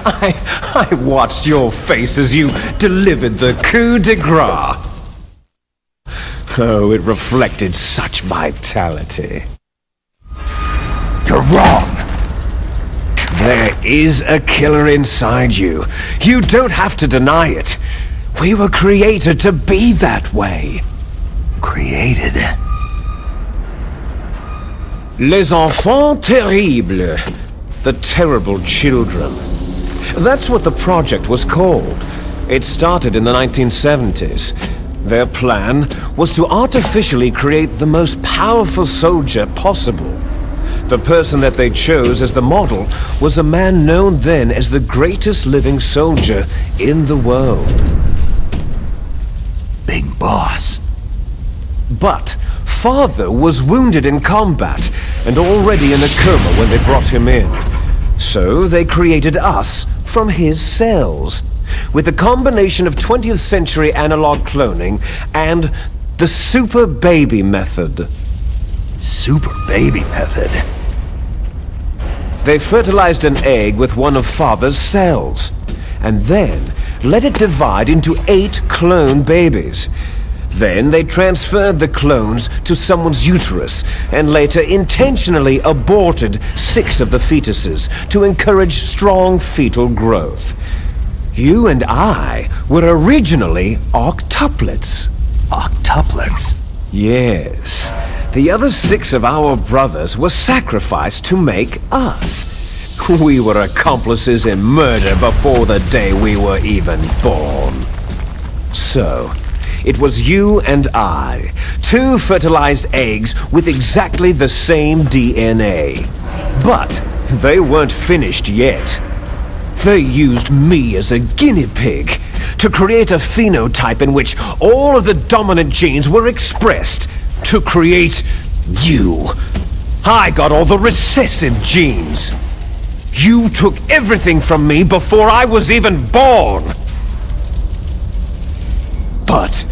[SPEAKER 2] I watched your face as you delivered the coup de grace. Oh, it reflected such vitality.
[SPEAKER 9] You're wrong!
[SPEAKER 2] There is a killer inside you. You don't have to deny it. We were created to be that way.
[SPEAKER 9] Created?
[SPEAKER 2] Les enfants terribles. The terrible children. That's what the project was called. It started in the 1970s. Their plan was to artificially create the most powerful soldier possible. The person that they chose as the model was a man known then as the greatest living soldier in the world.
[SPEAKER 9] Big Boss.
[SPEAKER 2] But Father was wounded in combat and already in a coma when they brought him in. So they created us from his cells, with a combination of 20th century analog cloning and the super baby method.
[SPEAKER 9] Super baby method?
[SPEAKER 2] They fertilized an egg with one of Father's cells, and then let it divide into 8 clone babies. Then they transferred the clones to someone's uterus, and later intentionally aborted 6 of the fetuses to encourage strong fetal growth. You and I were originally octuplets.
[SPEAKER 9] Octuplets?
[SPEAKER 2] Yes. The other 6 of our brothers were sacrificed to make us. We were accomplices in murder before the day we were even born. So, it was you and I, 2 fertilized eggs with exactly the same DNA. But they weren't finished yet. They used me as a guinea pig to create a phenotype in which all of the dominant genes were expressed to create you. I got all the recessive genes. You took everything from me before I was even born. But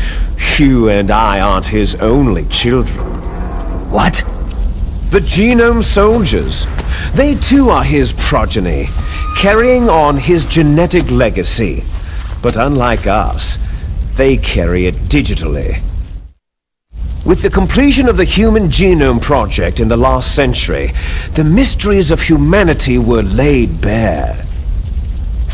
[SPEAKER 2] you and I aren't his only children.
[SPEAKER 9] What?
[SPEAKER 2] The Genome Soldiers. They too are his progeny, carrying on his genetic legacy. But unlike us, they carry it digitally. With the completion of the Human Genome Project in the last century, the mysteries of humanity were laid bare.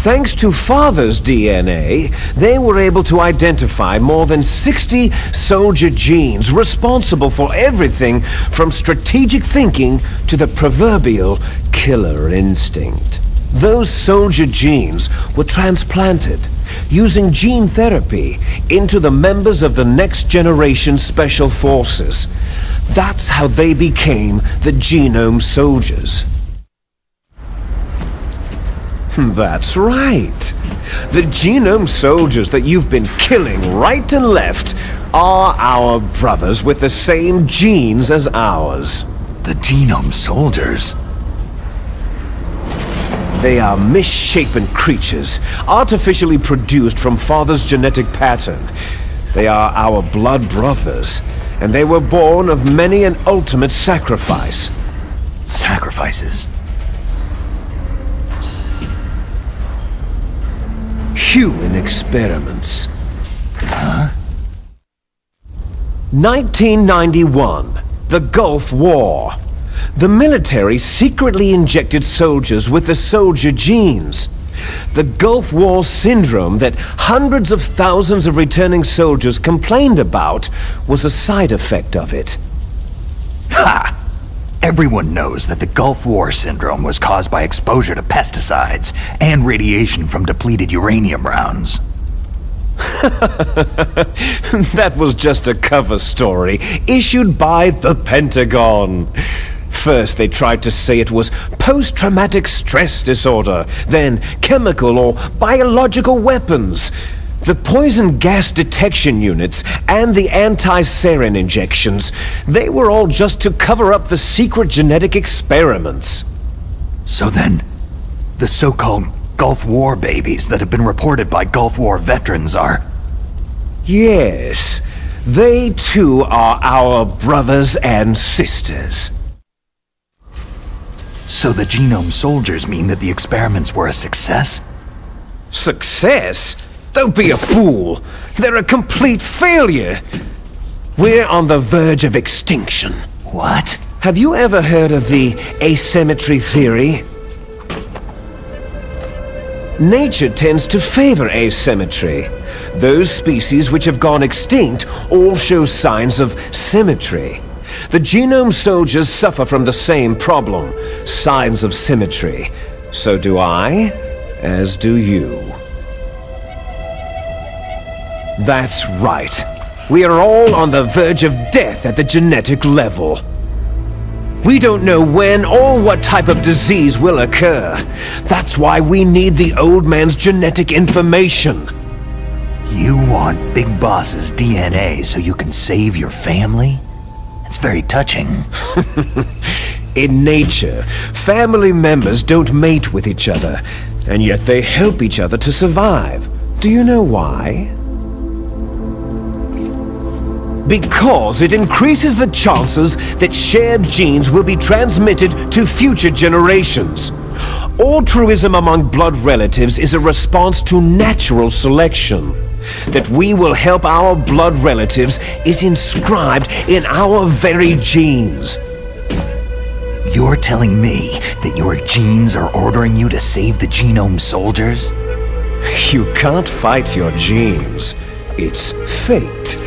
[SPEAKER 2] Thanks to Father's DNA, they were able to identify more than 60 soldier genes responsible for everything from strategic thinking to the proverbial killer instinct. Those soldier genes were transplanted using gene therapy into the members of the next generation special forces. That's how they became the Genome Soldiers. That's right. The Genome Soldiers that you've been killing right and left are our brothers with the same genes as ours.
[SPEAKER 9] The Genome Soldiers?
[SPEAKER 2] They are misshapen creatures, artificially produced from Father's genetic pattern. They are our blood brothers, and they were born of many an ultimate sacrifice.
[SPEAKER 9] Sacrifices?
[SPEAKER 2] Human experiments. Huh? 1991, the Gulf War. The military secretly injected soldiers with the soldier genes. The Gulf War syndrome that hundreds of thousands of returning soldiers complained about was a side effect of it.
[SPEAKER 9] Ha! Everyone knows that the Gulf War syndrome was caused by exposure to pesticides and radiation from depleted uranium rounds.
[SPEAKER 2] That was just a cover story issued by the Pentagon. First, they tried to say it was post-traumatic stress disorder, then chemical or biological weapons. The poison gas detection units and the anti-sarin injections, they were all just to cover up the secret genetic experiments.
[SPEAKER 9] So then, the so-called Gulf War babies that have been reported by Gulf War veterans are...
[SPEAKER 2] Yes, they too are our brothers and sisters.
[SPEAKER 9] So the Genome Soldiers mean that the experiments were a success?
[SPEAKER 2] Success? Don't be a fool. They're a complete failure. We're on the verge of extinction.
[SPEAKER 9] What?
[SPEAKER 2] Have you ever heard of the asymmetry theory? Nature tends to favor asymmetry. Those species which have gone extinct all show signs of symmetry. The Genome Soldiers suffer from the same problem, signs of symmetry. So do I, as do you. That's right. We are all on the verge of death at the genetic level. We don't know when or what type of disease will occur. That's why we need the old man's genetic information.
[SPEAKER 9] You want Big Boss's DNA so you can save your family? It's very touching.
[SPEAKER 2] In nature, family members don't mate with each other, and yet they help each other to survive. Do you know why? Because it increases the chances that shared genes will be transmitted to future generations. Altruism among blood relatives is a response to natural selection. That we will help our blood relatives is inscribed in our very genes.
[SPEAKER 9] You're telling me that your genes are ordering you to save the Genome Soldiers?
[SPEAKER 2] You can't fight your genes. It's fate.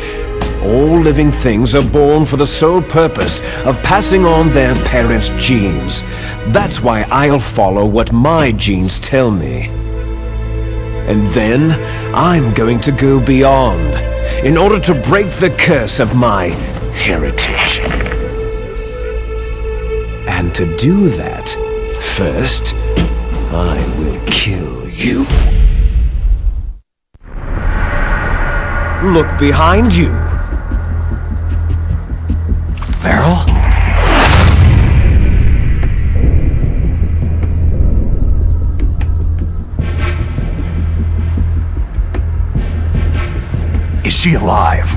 [SPEAKER 2] All living things are born for the sole purpose of passing on their parents' genes. That's why I'll follow what my genes tell me. And then, I'm going to go beyond, in order to break the curse of my heritage. And to do that, first, I will kill you. Look behind you.
[SPEAKER 9] Meryl? Is she alive?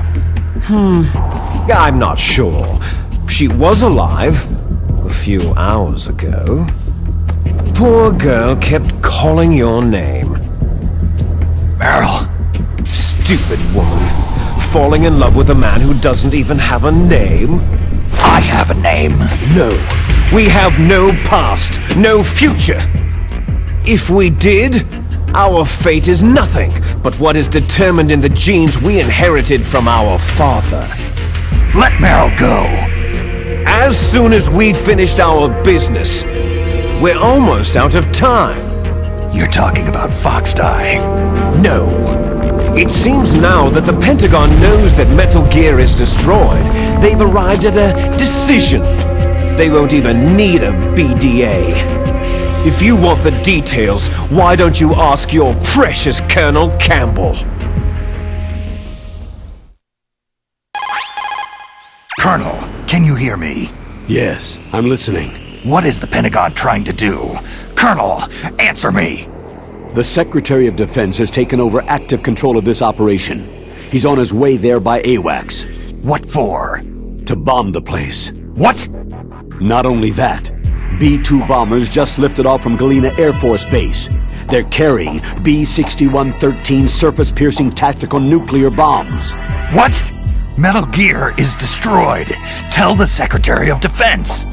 [SPEAKER 2] I'm not sure. She was alive a few hours ago. Poor girl kept calling your name.
[SPEAKER 9] Meryl?
[SPEAKER 2] Stupid woman. Falling in love with a man who doesn't even have a name?
[SPEAKER 9] I have a name.
[SPEAKER 2] No. We have no past, no future. If we did, Our fate is nothing but what is determined in the genes we inherited from our father.
[SPEAKER 9] Let Meryl go!
[SPEAKER 2] As soon as we finished our business, we're almost out of time.
[SPEAKER 9] You're talking about Fox Die.
[SPEAKER 2] No. It seems now that the Pentagon knows that Metal Gear is destroyed. They've arrived at a decision. They won't even need a BDA. If you want the details, why don't you ask your precious Colonel Campbell?
[SPEAKER 9] Colonel, can you hear me?
[SPEAKER 5] Yes, I'm listening.
[SPEAKER 9] What is the Pentagon trying to do? Colonel, answer me!
[SPEAKER 5] The Secretary of Defense has taken over active control of this operation. He's on his way there by AWACS.
[SPEAKER 9] What for?
[SPEAKER 5] To bomb the place.
[SPEAKER 9] What?
[SPEAKER 5] Not only that, B-2 bombers just lifted off from Galena Air Force Base. They're carrying B-6113 surface-piercing tactical nuclear bombs.
[SPEAKER 9] What? Metal Gear is destroyed. Tell the Secretary of Defense.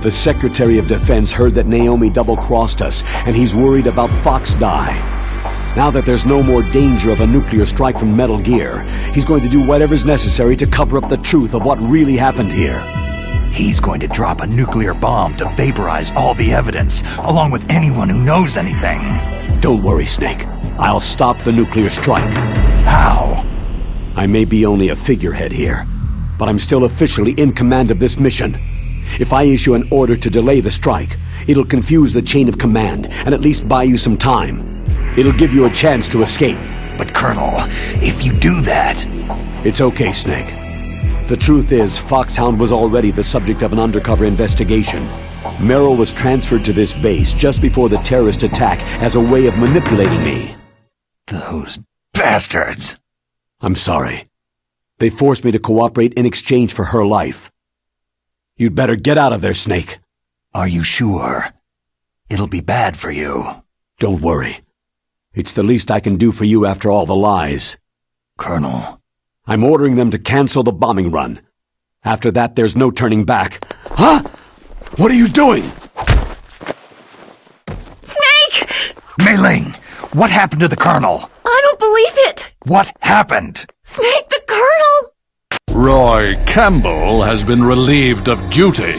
[SPEAKER 5] The Secretary of Defense heard that Naomi double-crossed us, and he's worried about Fox Die. Now that there's no more danger of a nuclear strike from Metal Gear, he's going to do whatever's necessary to cover up the truth of what really happened here.
[SPEAKER 9] He's going to drop a nuclear bomb to vaporize all the evidence, along with anyone who knows anything.
[SPEAKER 5] Don't worry, Snake. I'll stop the nuclear strike.
[SPEAKER 9] How?
[SPEAKER 5] I may be only a figurehead here, but I'm still officially in command of this mission. If I issue an order to delay the strike, it'll confuse the chain of command and at least buy you some time. It'll give you a chance to escape.
[SPEAKER 9] But Colonel, if you do that...
[SPEAKER 5] It's okay, Snake. The truth is, Foxhound was already the subject of an undercover investigation. Meryl was transferred to this base just before the terrorist attack as a way of manipulating me.
[SPEAKER 9] Those bastards!
[SPEAKER 5] I'm sorry. They forced me to cooperate in exchange for her life. You'd better get out of there, Snake.
[SPEAKER 9] Are you sure? It'll be bad for you.
[SPEAKER 5] Don't worry. It's the least I can do for you after all the lies.
[SPEAKER 9] Colonel...
[SPEAKER 5] I'm ordering them to cancel the bombing run. After that, there's no turning back. Huh? What are you doing?
[SPEAKER 10] Snake!
[SPEAKER 9] Mei Ling, what happened to the Colonel?
[SPEAKER 10] I don't believe it!
[SPEAKER 9] What happened?
[SPEAKER 10] Snake, the Colonel!
[SPEAKER 11] Roy Campbell has been relieved of duty.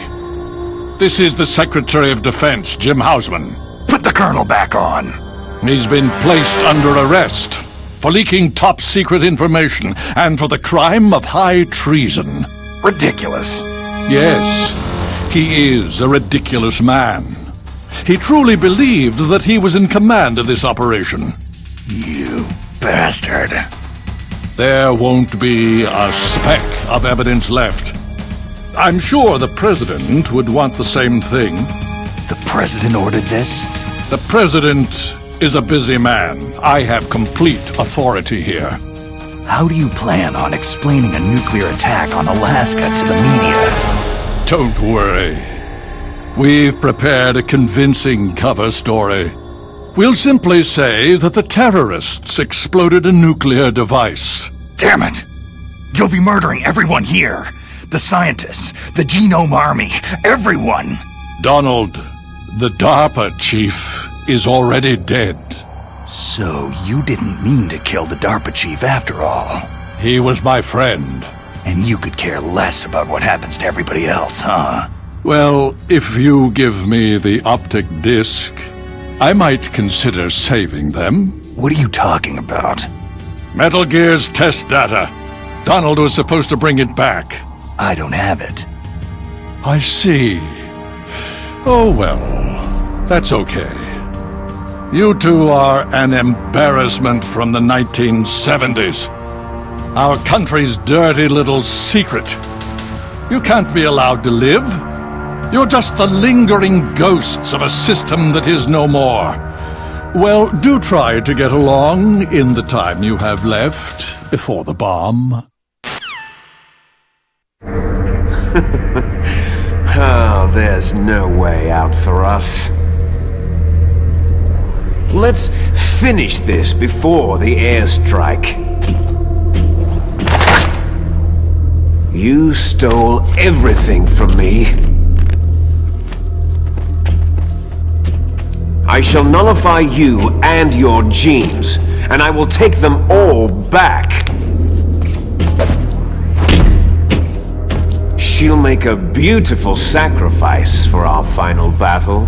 [SPEAKER 11] This is the Secretary of Defense, Jim Hausman.
[SPEAKER 9] Put the Colonel back on.
[SPEAKER 11] He's been placed under arrest for leaking top-secret information and for the crime of high treason.
[SPEAKER 9] Ridiculous.
[SPEAKER 11] Yes, he is a ridiculous man. He truly believed that he was in command of this operation.
[SPEAKER 9] You bastard.
[SPEAKER 11] There won't be a speck of evidence left. I'm sure the President would want the same thing.
[SPEAKER 9] The President ordered this?
[SPEAKER 11] The President is a busy man. I have complete authority here.
[SPEAKER 9] How do you plan on explaining a nuclear attack on Alaska to the media?
[SPEAKER 11] Don't worry. We've prepared a convincing cover story. We'll simply say that the terrorists exploded a nuclear device.
[SPEAKER 9] Damn it! You'll be murdering everyone here. The scientists, the Genome Army, everyone!
[SPEAKER 11] Donald, the DARPA chief, is already dead.
[SPEAKER 9] So you didn't mean to kill the DARPA chief after all?
[SPEAKER 11] He was my friend.
[SPEAKER 9] And you could care less about what happens to everybody else, huh?
[SPEAKER 11] Well, if you give me the optic disc, I might consider saving them.
[SPEAKER 9] What are you talking about?
[SPEAKER 11] Metal Gear's test data. Donald was supposed to bring it back.
[SPEAKER 9] I don't have it.
[SPEAKER 11] I see. Oh well, that's okay. You two are an embarrassment from the 1970s. Our country's dirty little secret. You can't be allowed to live. You're just the lingering ghosts of a system that is no more. Well, do try to get along in the time you have left before the bomb.
[SPEAKER 2] Oh, there's no way out for us. Let's finish this before the airstrike. You stole everything from me. I shall nullify you and your genes, and I will take them all back. She'll make a beautiful sacrifice for our final battle.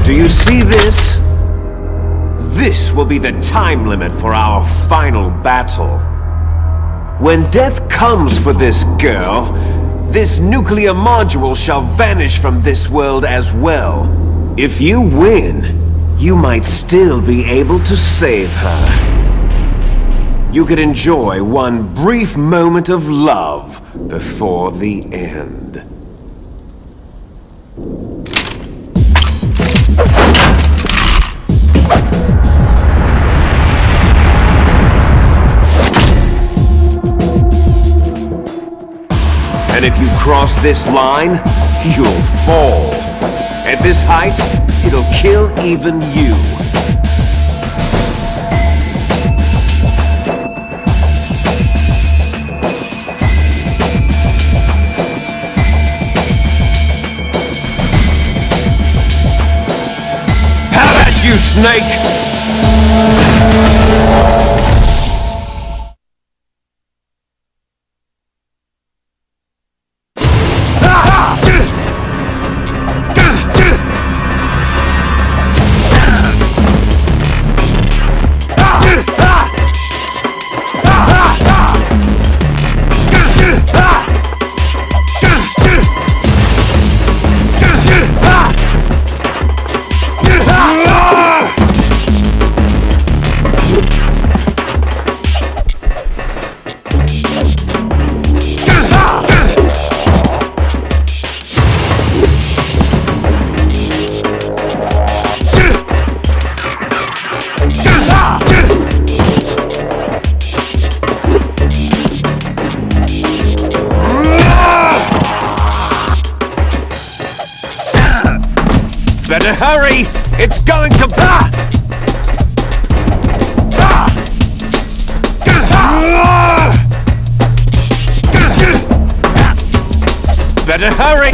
[SPEAKER 2] Do you see this? This will be the time limit for our final battle. When death comes for this girl, this nuclear module shall vanish from this world as well. If you win, you might still be able to save her. You could enjoy one brief moment of love before the end. And if you cross this line, you'll fall. At this height, it'll kill even you. How about you, Snake? Better hurry! It's going to... Better hurry!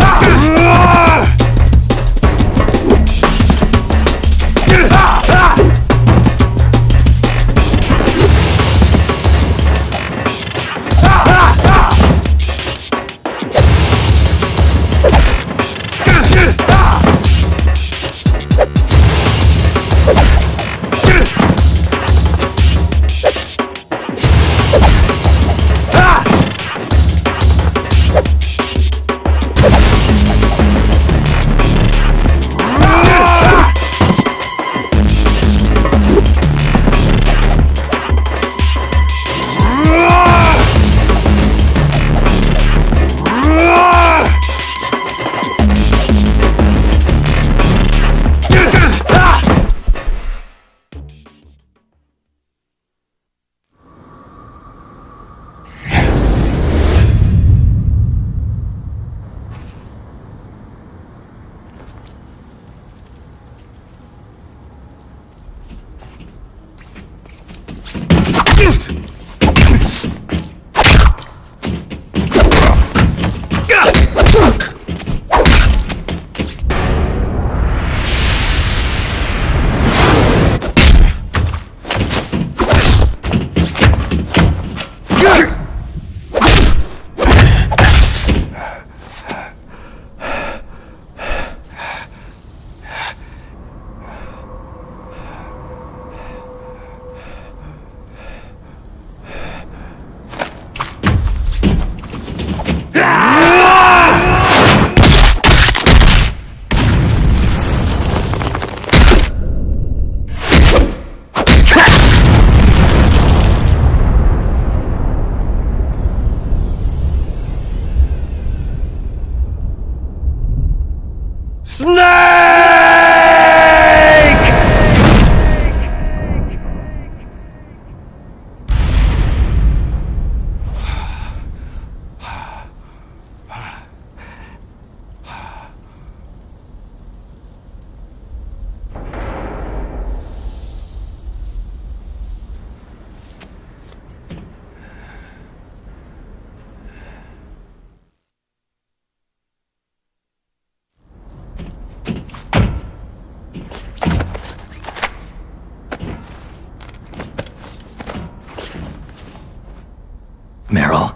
[SPEAKER 9] Meryl.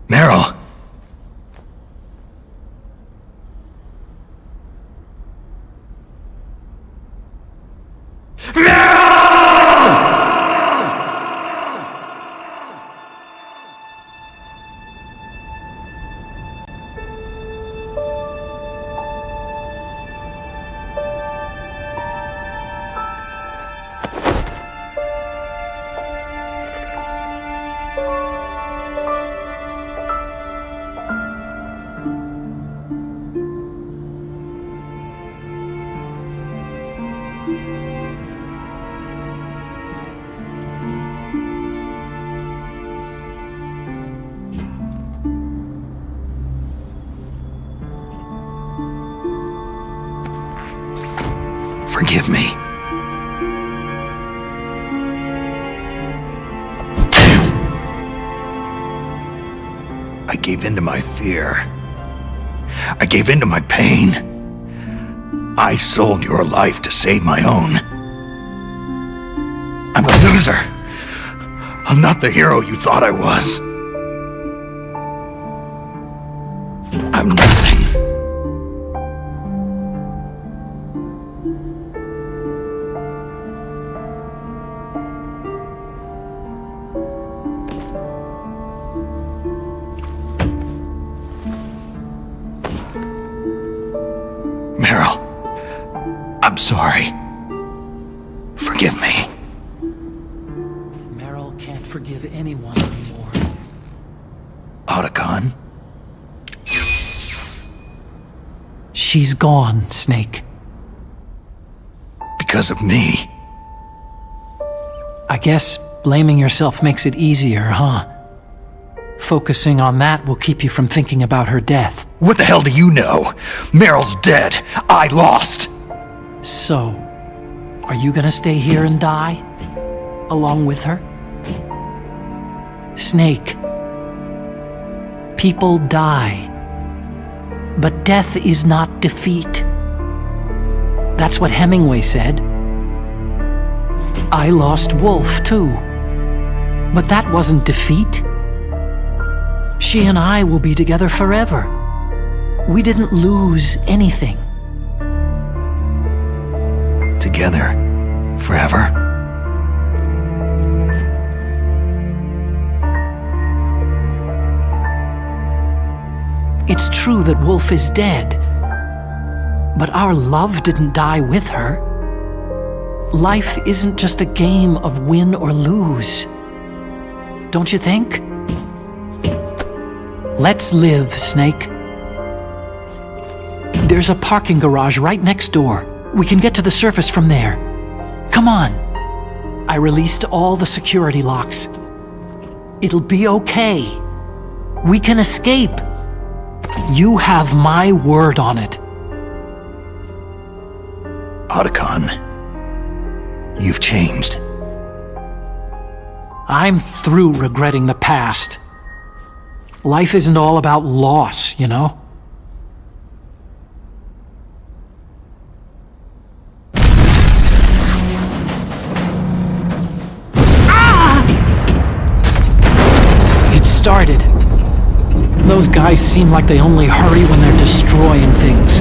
[SPEAKER 9] Meryl! Forgive me. I gave in to my fear. I gave in to my pain. I sold your life to save my own. I'm a loser. I'm not the hero you thought I was. I'm nothing. Meryl, I'm sorry. Forgive me.
[SPEAKER 12] Meryl can't forgive anyone anymore.
[SPEAKER 9] Otacon?
[SPEAKER 12] She's gone, Snake.
[SPEAKER 9] Because of me.
[SPEAKER 12] I guess blaming yourself makes it easier, huh? Focusing on that will keep you from thinking about her death.
[SPEAKER 9] What the hell do you know? Meryl's dead. I lost.
[SPEAKER 12] So, are you gonna stay here and die? Along with her? Snake. People die. But death is not defeat. That's what Hemingway said. I lost Wolf, too. But that wasn't defeat. She and I will be together forever. We didn't lose anything.
[SPEAKER 9] Together? Forever?
[SPEAKER 12] It's true that Wolf is dead. But our love didn't die with her. Life isn't just a game of win or lose. Don't you think? Let's live, Snake. There's a parking garage right next door. We can get to the surface from there. Come on. I released all the security locks. It'll be okay. We can escape. You have my word on it.
[SPEAKER 9] Otacon, you've changed.
[SPEAKER 12] I'm through regretting the past. Life isn't all about loss, you know? It started. Those guys seem like they only hurry when they're destroying things.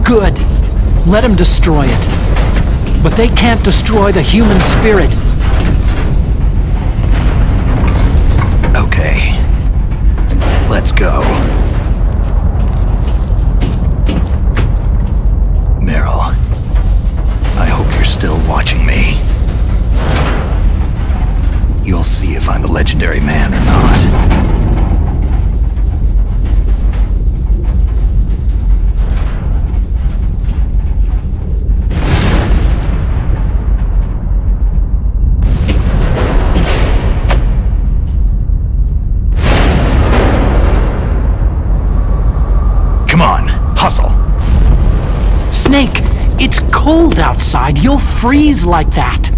[SPEAKER 12] Good. Let them destroy it. But they can't destroy the human spirit.
[SPEAKER 9] Okay. Let's go. Meryl, I hope you're still watching me. You'll see if I'm the legendary man or not. Come on, hustle.
[SPEAKER 12] Snake, it's cold outside. You'll freeze like that.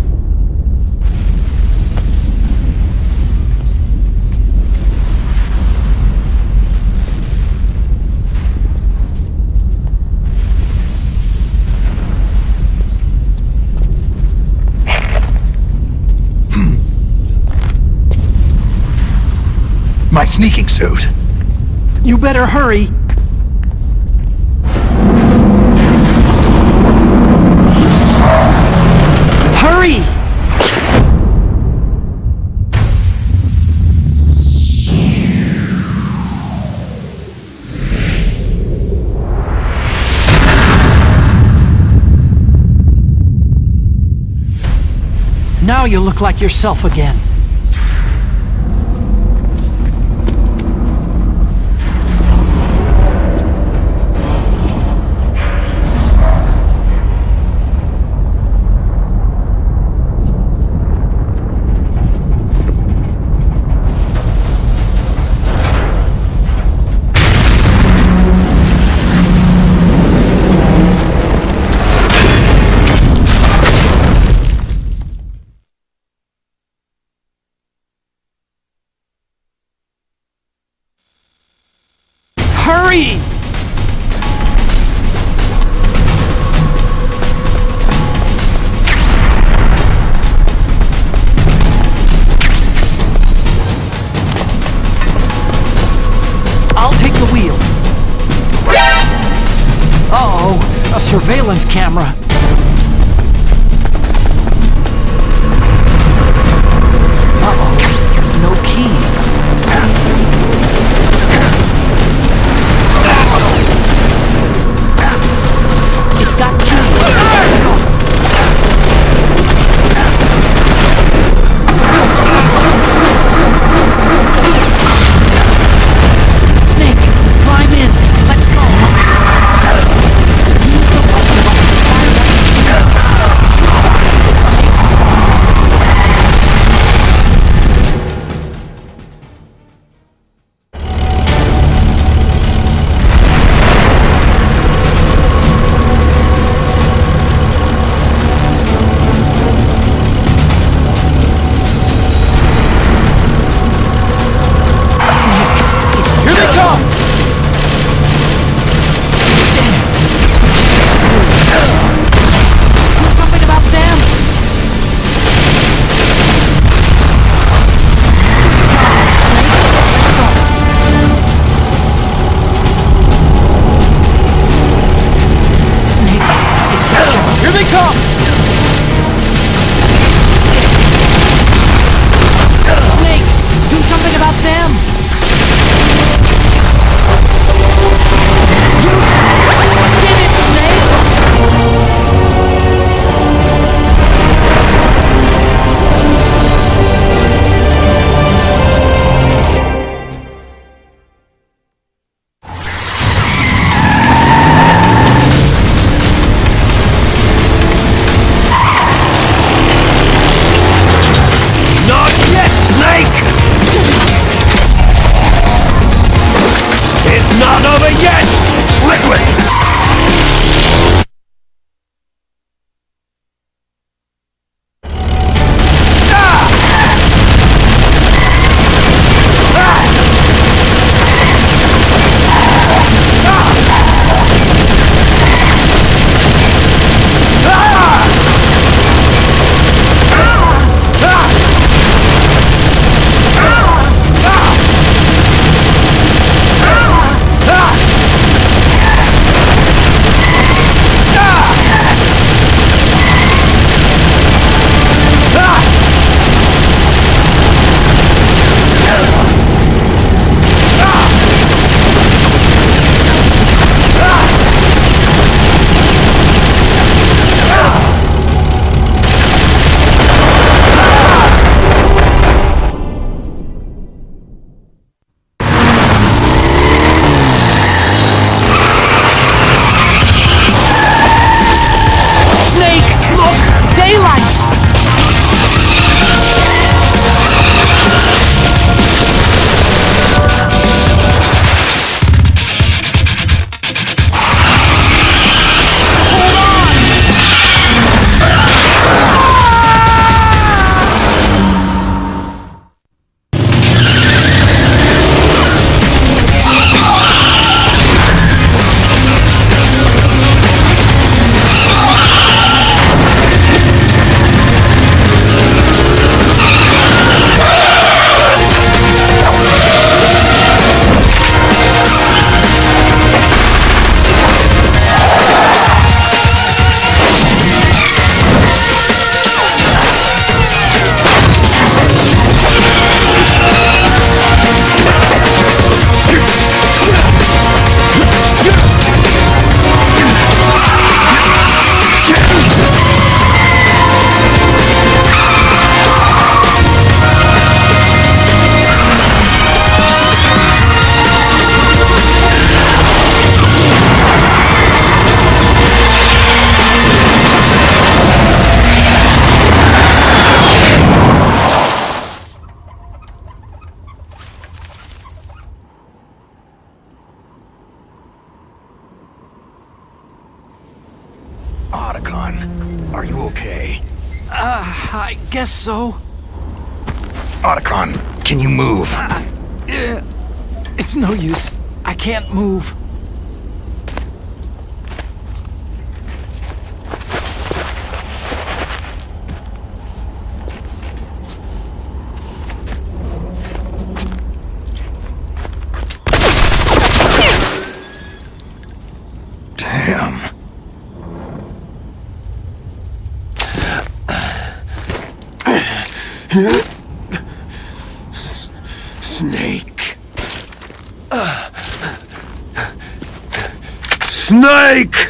[SPEAKER 9] sneaking suit.
[SPEAKER 12] You better hurry. Hurry! Now you look like yourself again. Hurry! I'll take the wheel. Uh-oh, a surveillance camera. Uh-oh, no key. It's got keys. Snake, climb in. Let's go. Use the button to fire
[SPEAKER 9] Otacon, are you okay?
[SPEAKER 12] I guess so.
[SPEAKER 9] Otacon, can you move?
[SPEAKER 12] It's no use. I can't move.
[SPEAKER 9] Damn.
[SPEAKER 1] Snake. Snake!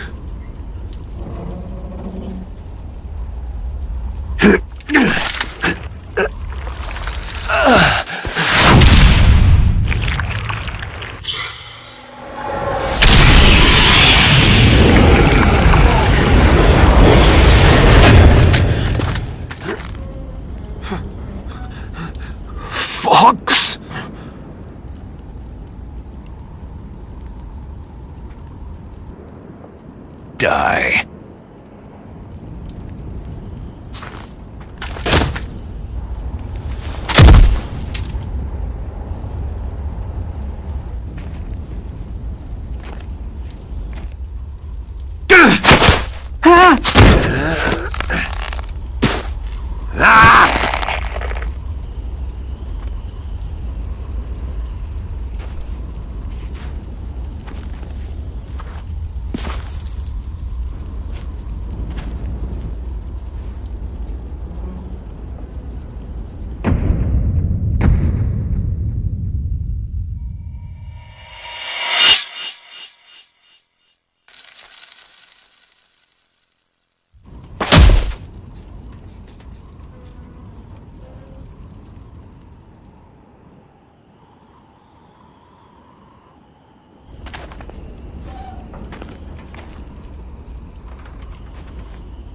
[SPEAKER 1] Fox!
[SPEAKER 9] Die.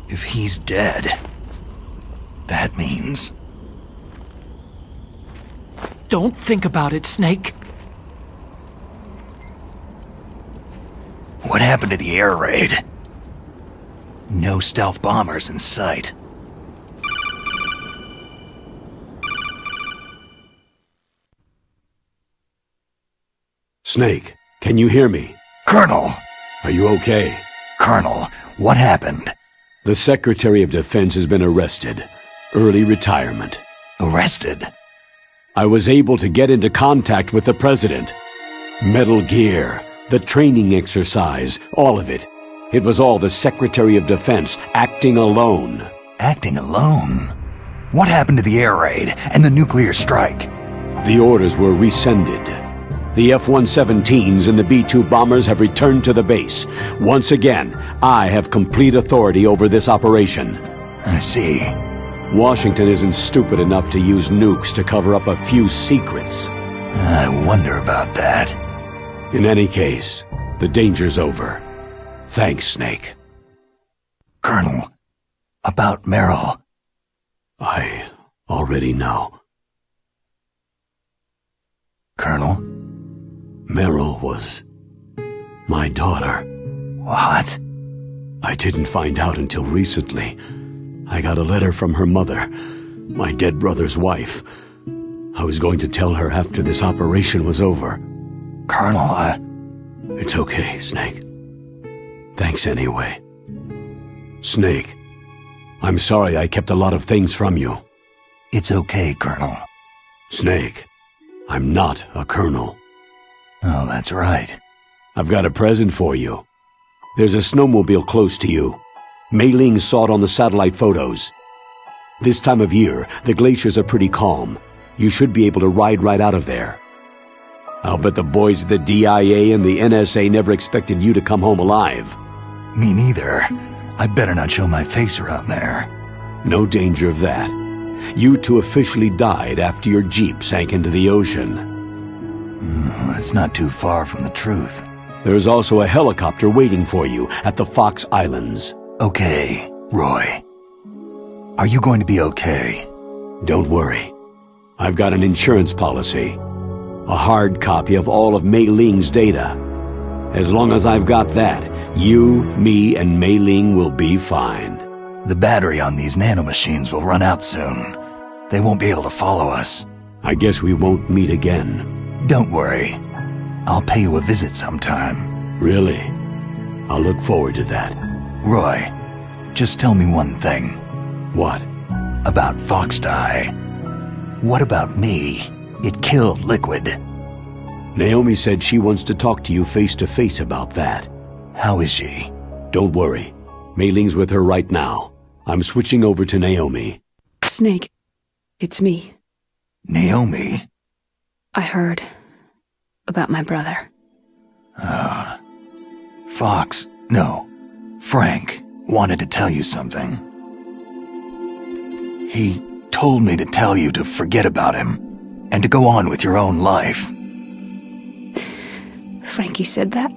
[SPEAKER 9] If he's dead, that means...
[SPEAKER 12] Don't think about it, Snake.
[SPEAKER 9] What happened to the air raid? No stealth bombers in sight.
[SPEAKER 5] Snake, can you hear me?
[SPEAKER 9] Colonel!
[SPEAKER 5] Are you okay?
[SPEAKER 9] Colonel, what happened?
[SPEAKER 5] The Secretary of Defense has been arrested. Early retirement.
[SPEAKER 9] Arrested?
[SPEAKER 5] I was able to get into contact with the President. Metal Gear, the training exercise, all of it. It was all the Secretary of Defense acting alone.
[SPEAKER 9] Acting alone? What happened to the air raid and the nuclear strike?
[SPEAKER 5] The orders were rescinded. The F-117s and the B-2 bombers have returned to the base. Once again, I have complete authority over this operation.
[SPEAKER 9] I see.
[SPEAKER 5] Washington isn't stupid enough to use nukes to cover up a few secrets.
[SPEAKER 9] I wonder about that.
[SPEAKER 5] In any case, the danger's over. Thanks, Snake.
[SPEAKER 9] Colonel, about Meryl.
[SPEAKER 5] I already know.
[SPEAKER 9] Colonel?
[SPEAKER 5] Meryl was my daughter.
[SPEAKER 9] What?
[SPEAKER 5] I didn't find out until recently. I got a letter from her mother, my dead brother's wife. I was going to tell her after this operation was over.
[SPEAKER 9] Colonel,
[SPEAKER 5] It's okay, Snake. Thanks anyway. Snake, I'm sorry I kept a lot of things from you.
[SPEAKER 9] It's okay, Colonel.
[SPEAKER 5] Snake, I'm not a colonel.
[SPEAKER 9] Oh, that's right.
[SPEAKER 5] I've got a present for you. There's a snowmobile close to you. Mei Ling saw it on the satellite photos. This time of year, the glaciers are pretty calm. You should be able to ride right out of there. I'll bet the boys at the DIA and the NSA never expected you to come home alive.
[SPEAKER 9] Me neither. I better not show my face around there.
[SPEAKER 5] No danger of that. You two officially died after your Jeep sank into the ocean.
[SPEAKER 9] That's not too far from the truth.
[SPEAKER 5] There's also a helicopter waiting for you at the Fox Islands.
[SPEAKER 9] Okay, Roy. Are you going to be okay?
[SPEAKER 5] Don't worry. I've got an insurance policy. A hard copy of all of Mei Ling's data. As long as I've got that, You, me, and Mei Ling will be fine.
[SPEAKER 9] The battery on these nanomachines will run out soon. They won't be able to follow us.
[SPEAKER 5] I guess we won't meet again.
[SPEAKER 9] Don't worry. I'll pay you a visit sometime.
[SPEAKER 5] Really? I'll look forward to that.
[SPEAKER 9] Roy, just tell me one thing.
[SPEAKER 5] What?
[SPEAKER 9] About Foxdie. What about me? It killed Liquid.
[SPEAKER 5] Naomi said she wants to talk to you face to face about that.
[SPEAKER 9] How is she?
[SPEAKER 5] Don't worry. Mei Ling's with her right now. I'm switching over to Naomi.
[SPEAKER 7] Snake, it's me.
[SPEAKER 9] Naomi?
[SPEAKER 7] I heard about my brother.
[SPEAKER 9] Frank wanted to tell you something. He told me to tell you to forget about him and to go on with your own life.
[SPEAKER 7] Frankie said that?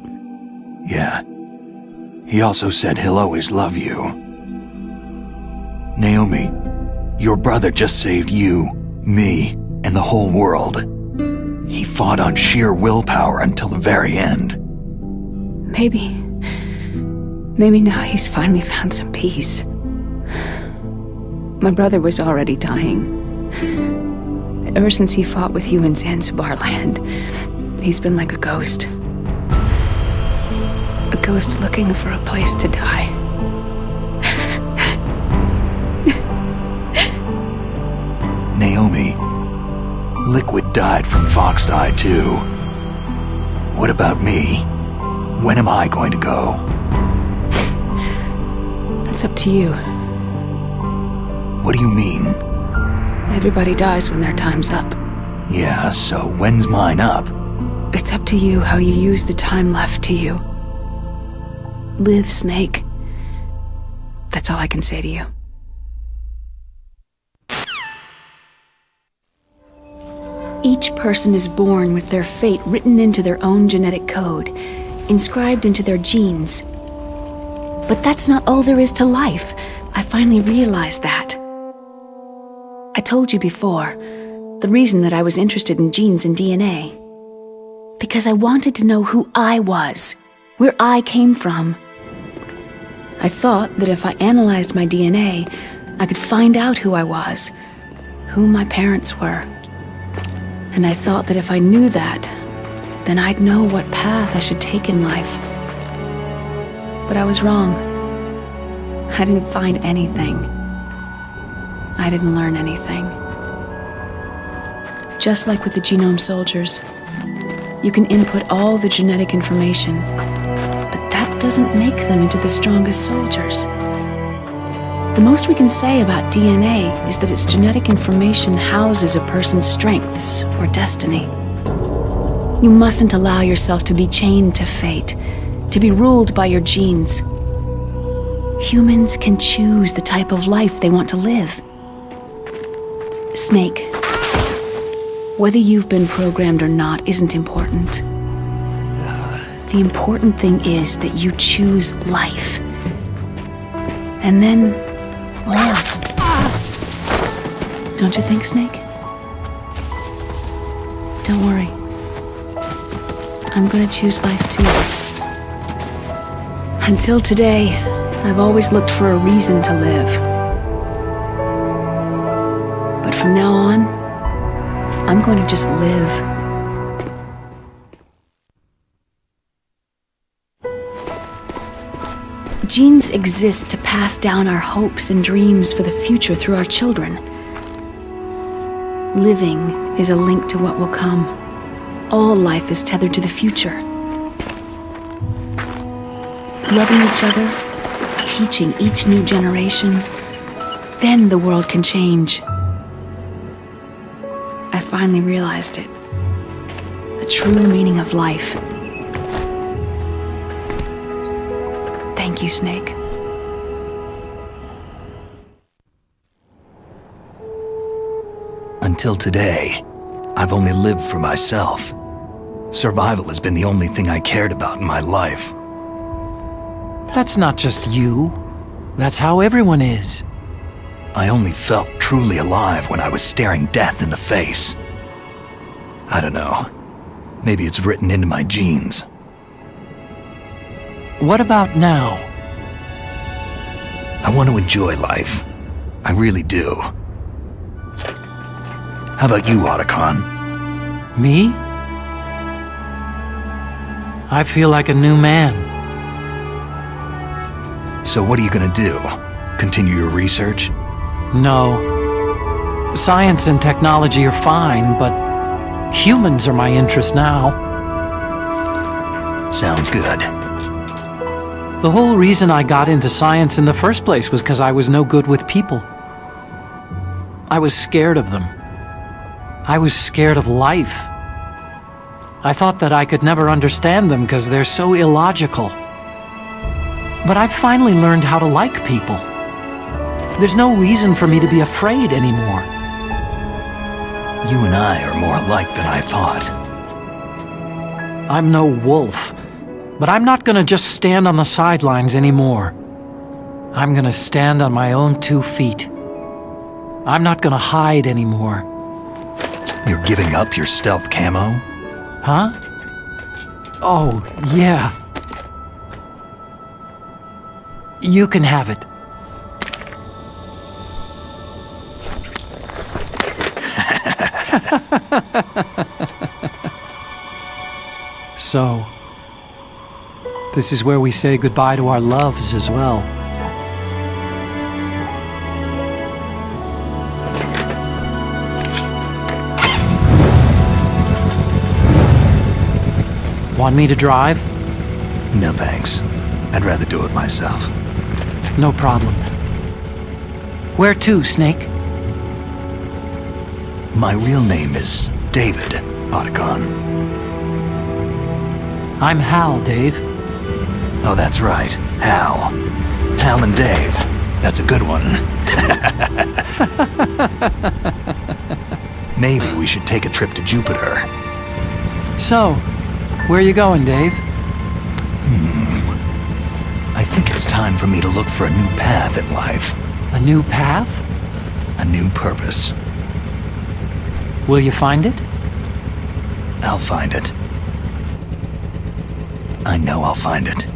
[SPEAKER 9] Yeah. He also said he'll always love you. Naomi, your brother just saved you, me, and the whole world. He fought on sheer willpower until the very end.
[SPEAKER 7] Maybe now he's finally found some peace. My brother was already dying. Ever since he fought with you in Zanzibar land, he's been like a ghost. A ghost looking for a place to die.
[SPEAKER 9] Naomi, Liquid died from Foxdie too. What about me? When am I going to go?
[SPEAKER 7] That's up to you.
[SPEAKER 9] What do you mean?
[SPEAKER 7] Everybody dies when their time's up.
[SPEAKER 9] Yeah, so when's mine up?
[SPEAKER 7] It's up to you how you use the time left to you. Live, Snake. That's all I can say to you. Each person is born with their fate written into their own genetic code, inscribed into their genes. But that's not all there is to life. I finally realized that. I told you before, the reason that I was interested in genes and DNA. Because I wanted to know who I was, where I came from. I thought that if I analyzed my DNA, I could find out who I was, who my parents were. And I thought that if I knew that, then I'd know what path I should take in life. But I was wrong. I didn't find anything. I didn't learn anything. Just like with the genome soldiers, you can input all the genetic information, but that doesn't make them into the strongest soldiers. The most we can say about DNA is that its genetic information houses a person's strengths or destiny. You mustn't allow yourself to be chained to fate, to be ruled by your genes. Humans can choose the type of life they want to live. Snake, whether you've been programmed or not isn't important. The important thing is that you choose life. And then live. Don't you think, Snake? Don't worry. I'm gonna choose life too. Until today, I've always looked for a reason to live. But from now on, I'm going to just live. Genes exist to pass down our hopes and dreams for the future through our children. Living is a link to what will come. All life is tethered to the future. Loving each other, teaching each new generation, then the world can change. I finally realized it. The true meaning of life. Thank you, Snake.
[SPEAKER 9] Until today, I've only lived for myself. Survival has been the only thing I cared about in my life.
[SPEAKER 12] That's not just you. That's how everyone is.
[SPEAKER 9] I only felt truly alive when I was staring death in the face. I don't know. Maybe it's written into my genes.
[SPEAKER 12] What about now?
[SPEAKER 9] I want to enjoy life. I really do. How about you, Otacon?
[SPEAKER 12] Me? I feel like a new man.
[SPEAKER 9] So what are you gonna do? Continue your research?
[SPEAKER 12] No. Science and technology are fine, but humans are my interest now.
[SPEAKER 9] Sounds good.
[SPEAKER 12] The whole reason I got into science in the first place was because I was no good with people. I was scared of them. I was scared of life. I thought that I could never understand them because they're so illogical. But I've finally learned how to like people. There's no reason for me to be afraid anymore.
[SPEAKER 9] You and I are more alike than I thought.
[SPEAKER 12] I'm no wolf, but I'm not gonna just stand on the sidelines anymore. I'm gonna stand on my own 2 feet. I'm not gonna hide anymore.
[SPEAKER 9] You're giving up your stealth camo?
[SPEAKER 12] Huh? Oh, yeah. You can have it. So, this is where we say goodbye to our loves as well. Want me to drive?
[SPEAKER 9] No thanks. I'd rather do it myself.
[SPEAKER 12] No problem. Where to, Snake?
[SPEAKER 9] My real name is David, Otacon.
[SPEAKER 12] I'm Hal, Dave.
[SPEAKER 9] Oh, that's right. Hal. Hal and Dave. That's a good one. Maybe we should take a trip to Jupiter.
[SPEAKER 12] So, where you going, Dave?
[SPEAKER 9] I think it's time for me to look for a new path in life.
[SPEAKER 12] A new path?
[SPEAKER 9] A new purpose.
[SPEAKER 12] Will you find it?
[SPEAKER 9] I'll find it. I know I'll find it.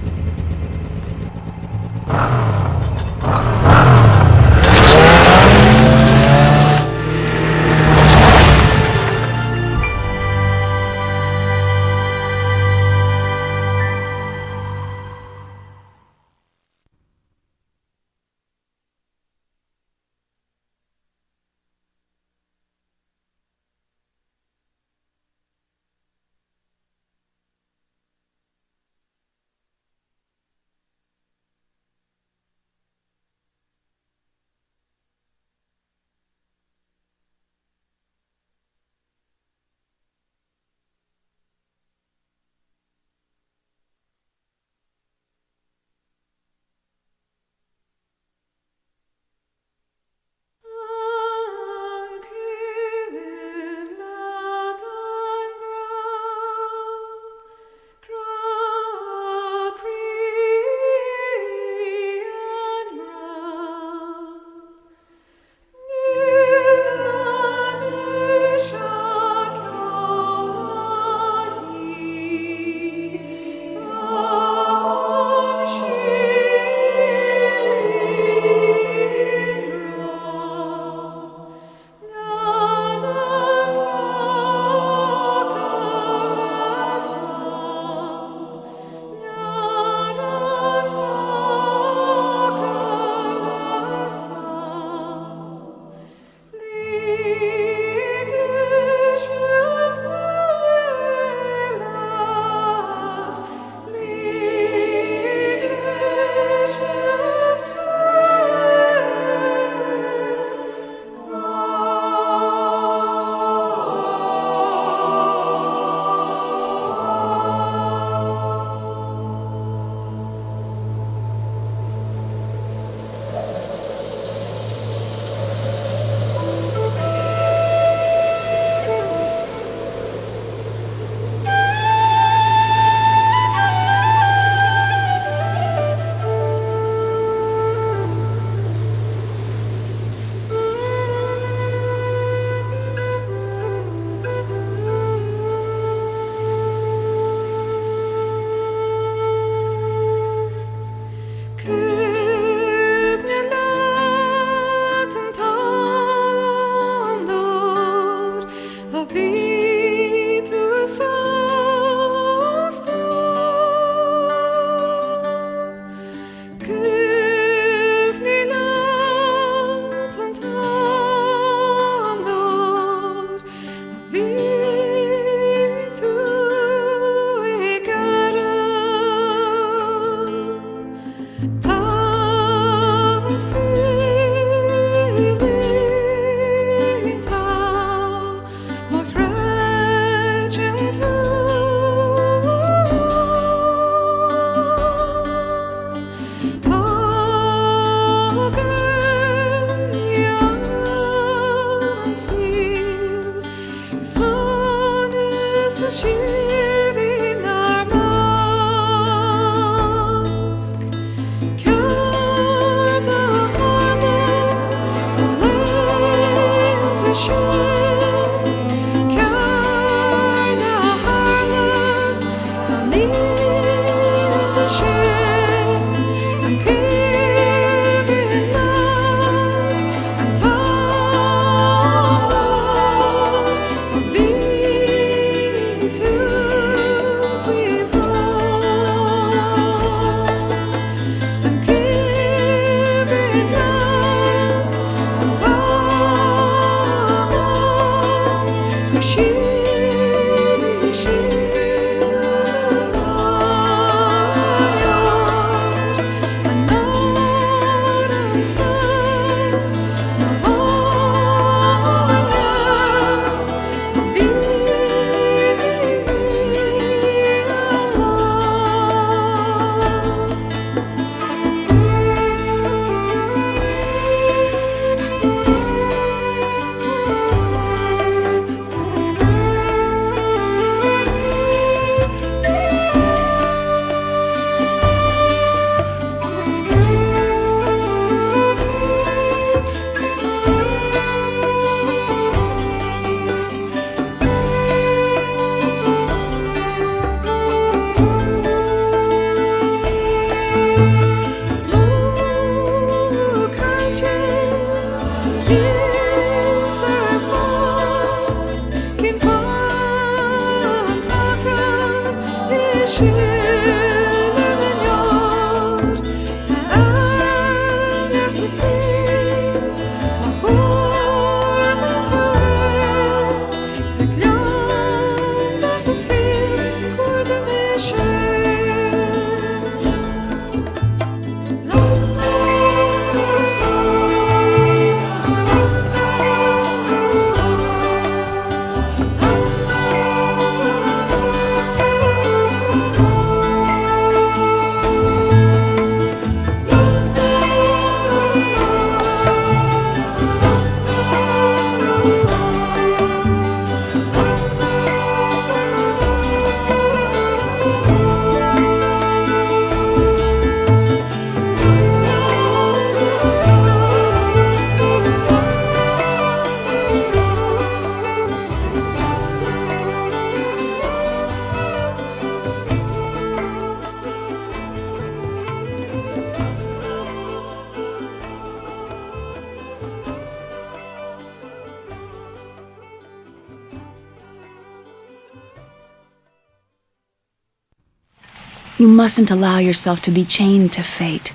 [SPEAKER 7] You mustn't allow yourself to be chained to fate,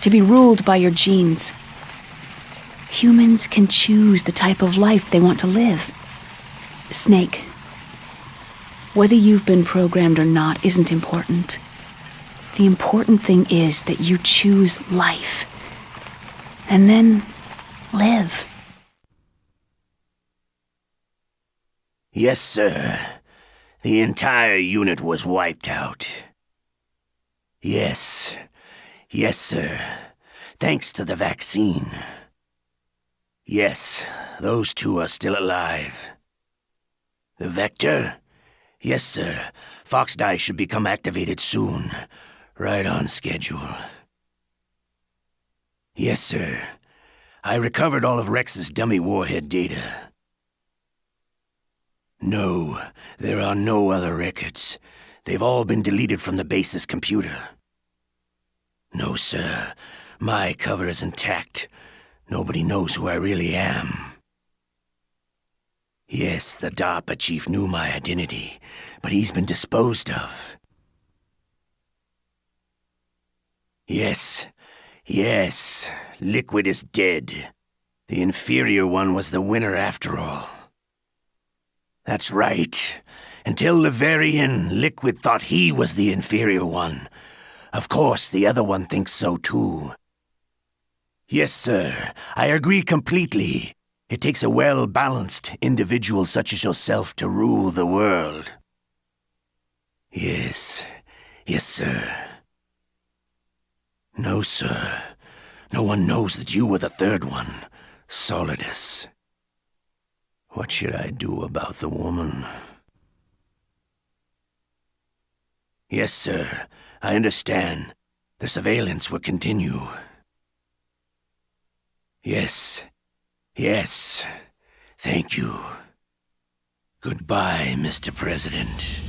[SPEAKER 7] to be ruled by your genes. Humans can choose the type of life they want to live. Snake, whether you've been programmed or not isn't important. The important thing is that you choose life. And then live.
[SPEAKER 1] Yes, sir. The entire unit was wiped out. Yes. Yes, sir. Thanks to the vaccine. Yes, those two are still alive. The Vector? Yes, sir. Fox Die should become activated soon. Right on schedule. Yes, sir. I recovered all of Rex's dummy warhead data. No, there are no other records. They've all been deleted from the base's computer. No, sir. My cover is intact. Nobody knows who I really am. Yes, the DARPA chief knew my identity, but he's been disposed of. Yes, yes, Liquid is dead. The inferior one was the winner after all. That's right. Until the very end, Liquid thought he was the inferior one. Of course, the other one thinks so too. Yes, sir, I agree completely. It takes a well-balanced individual such as yourself to rule the world. Yes, yes, sir. No, sir. No one knows that you were the third one, Solidus. What should I do about the woman? Yes, sir. I understand. The surveillance will continue. Yes. Yes. Thank you. Goodbye, Mr. President.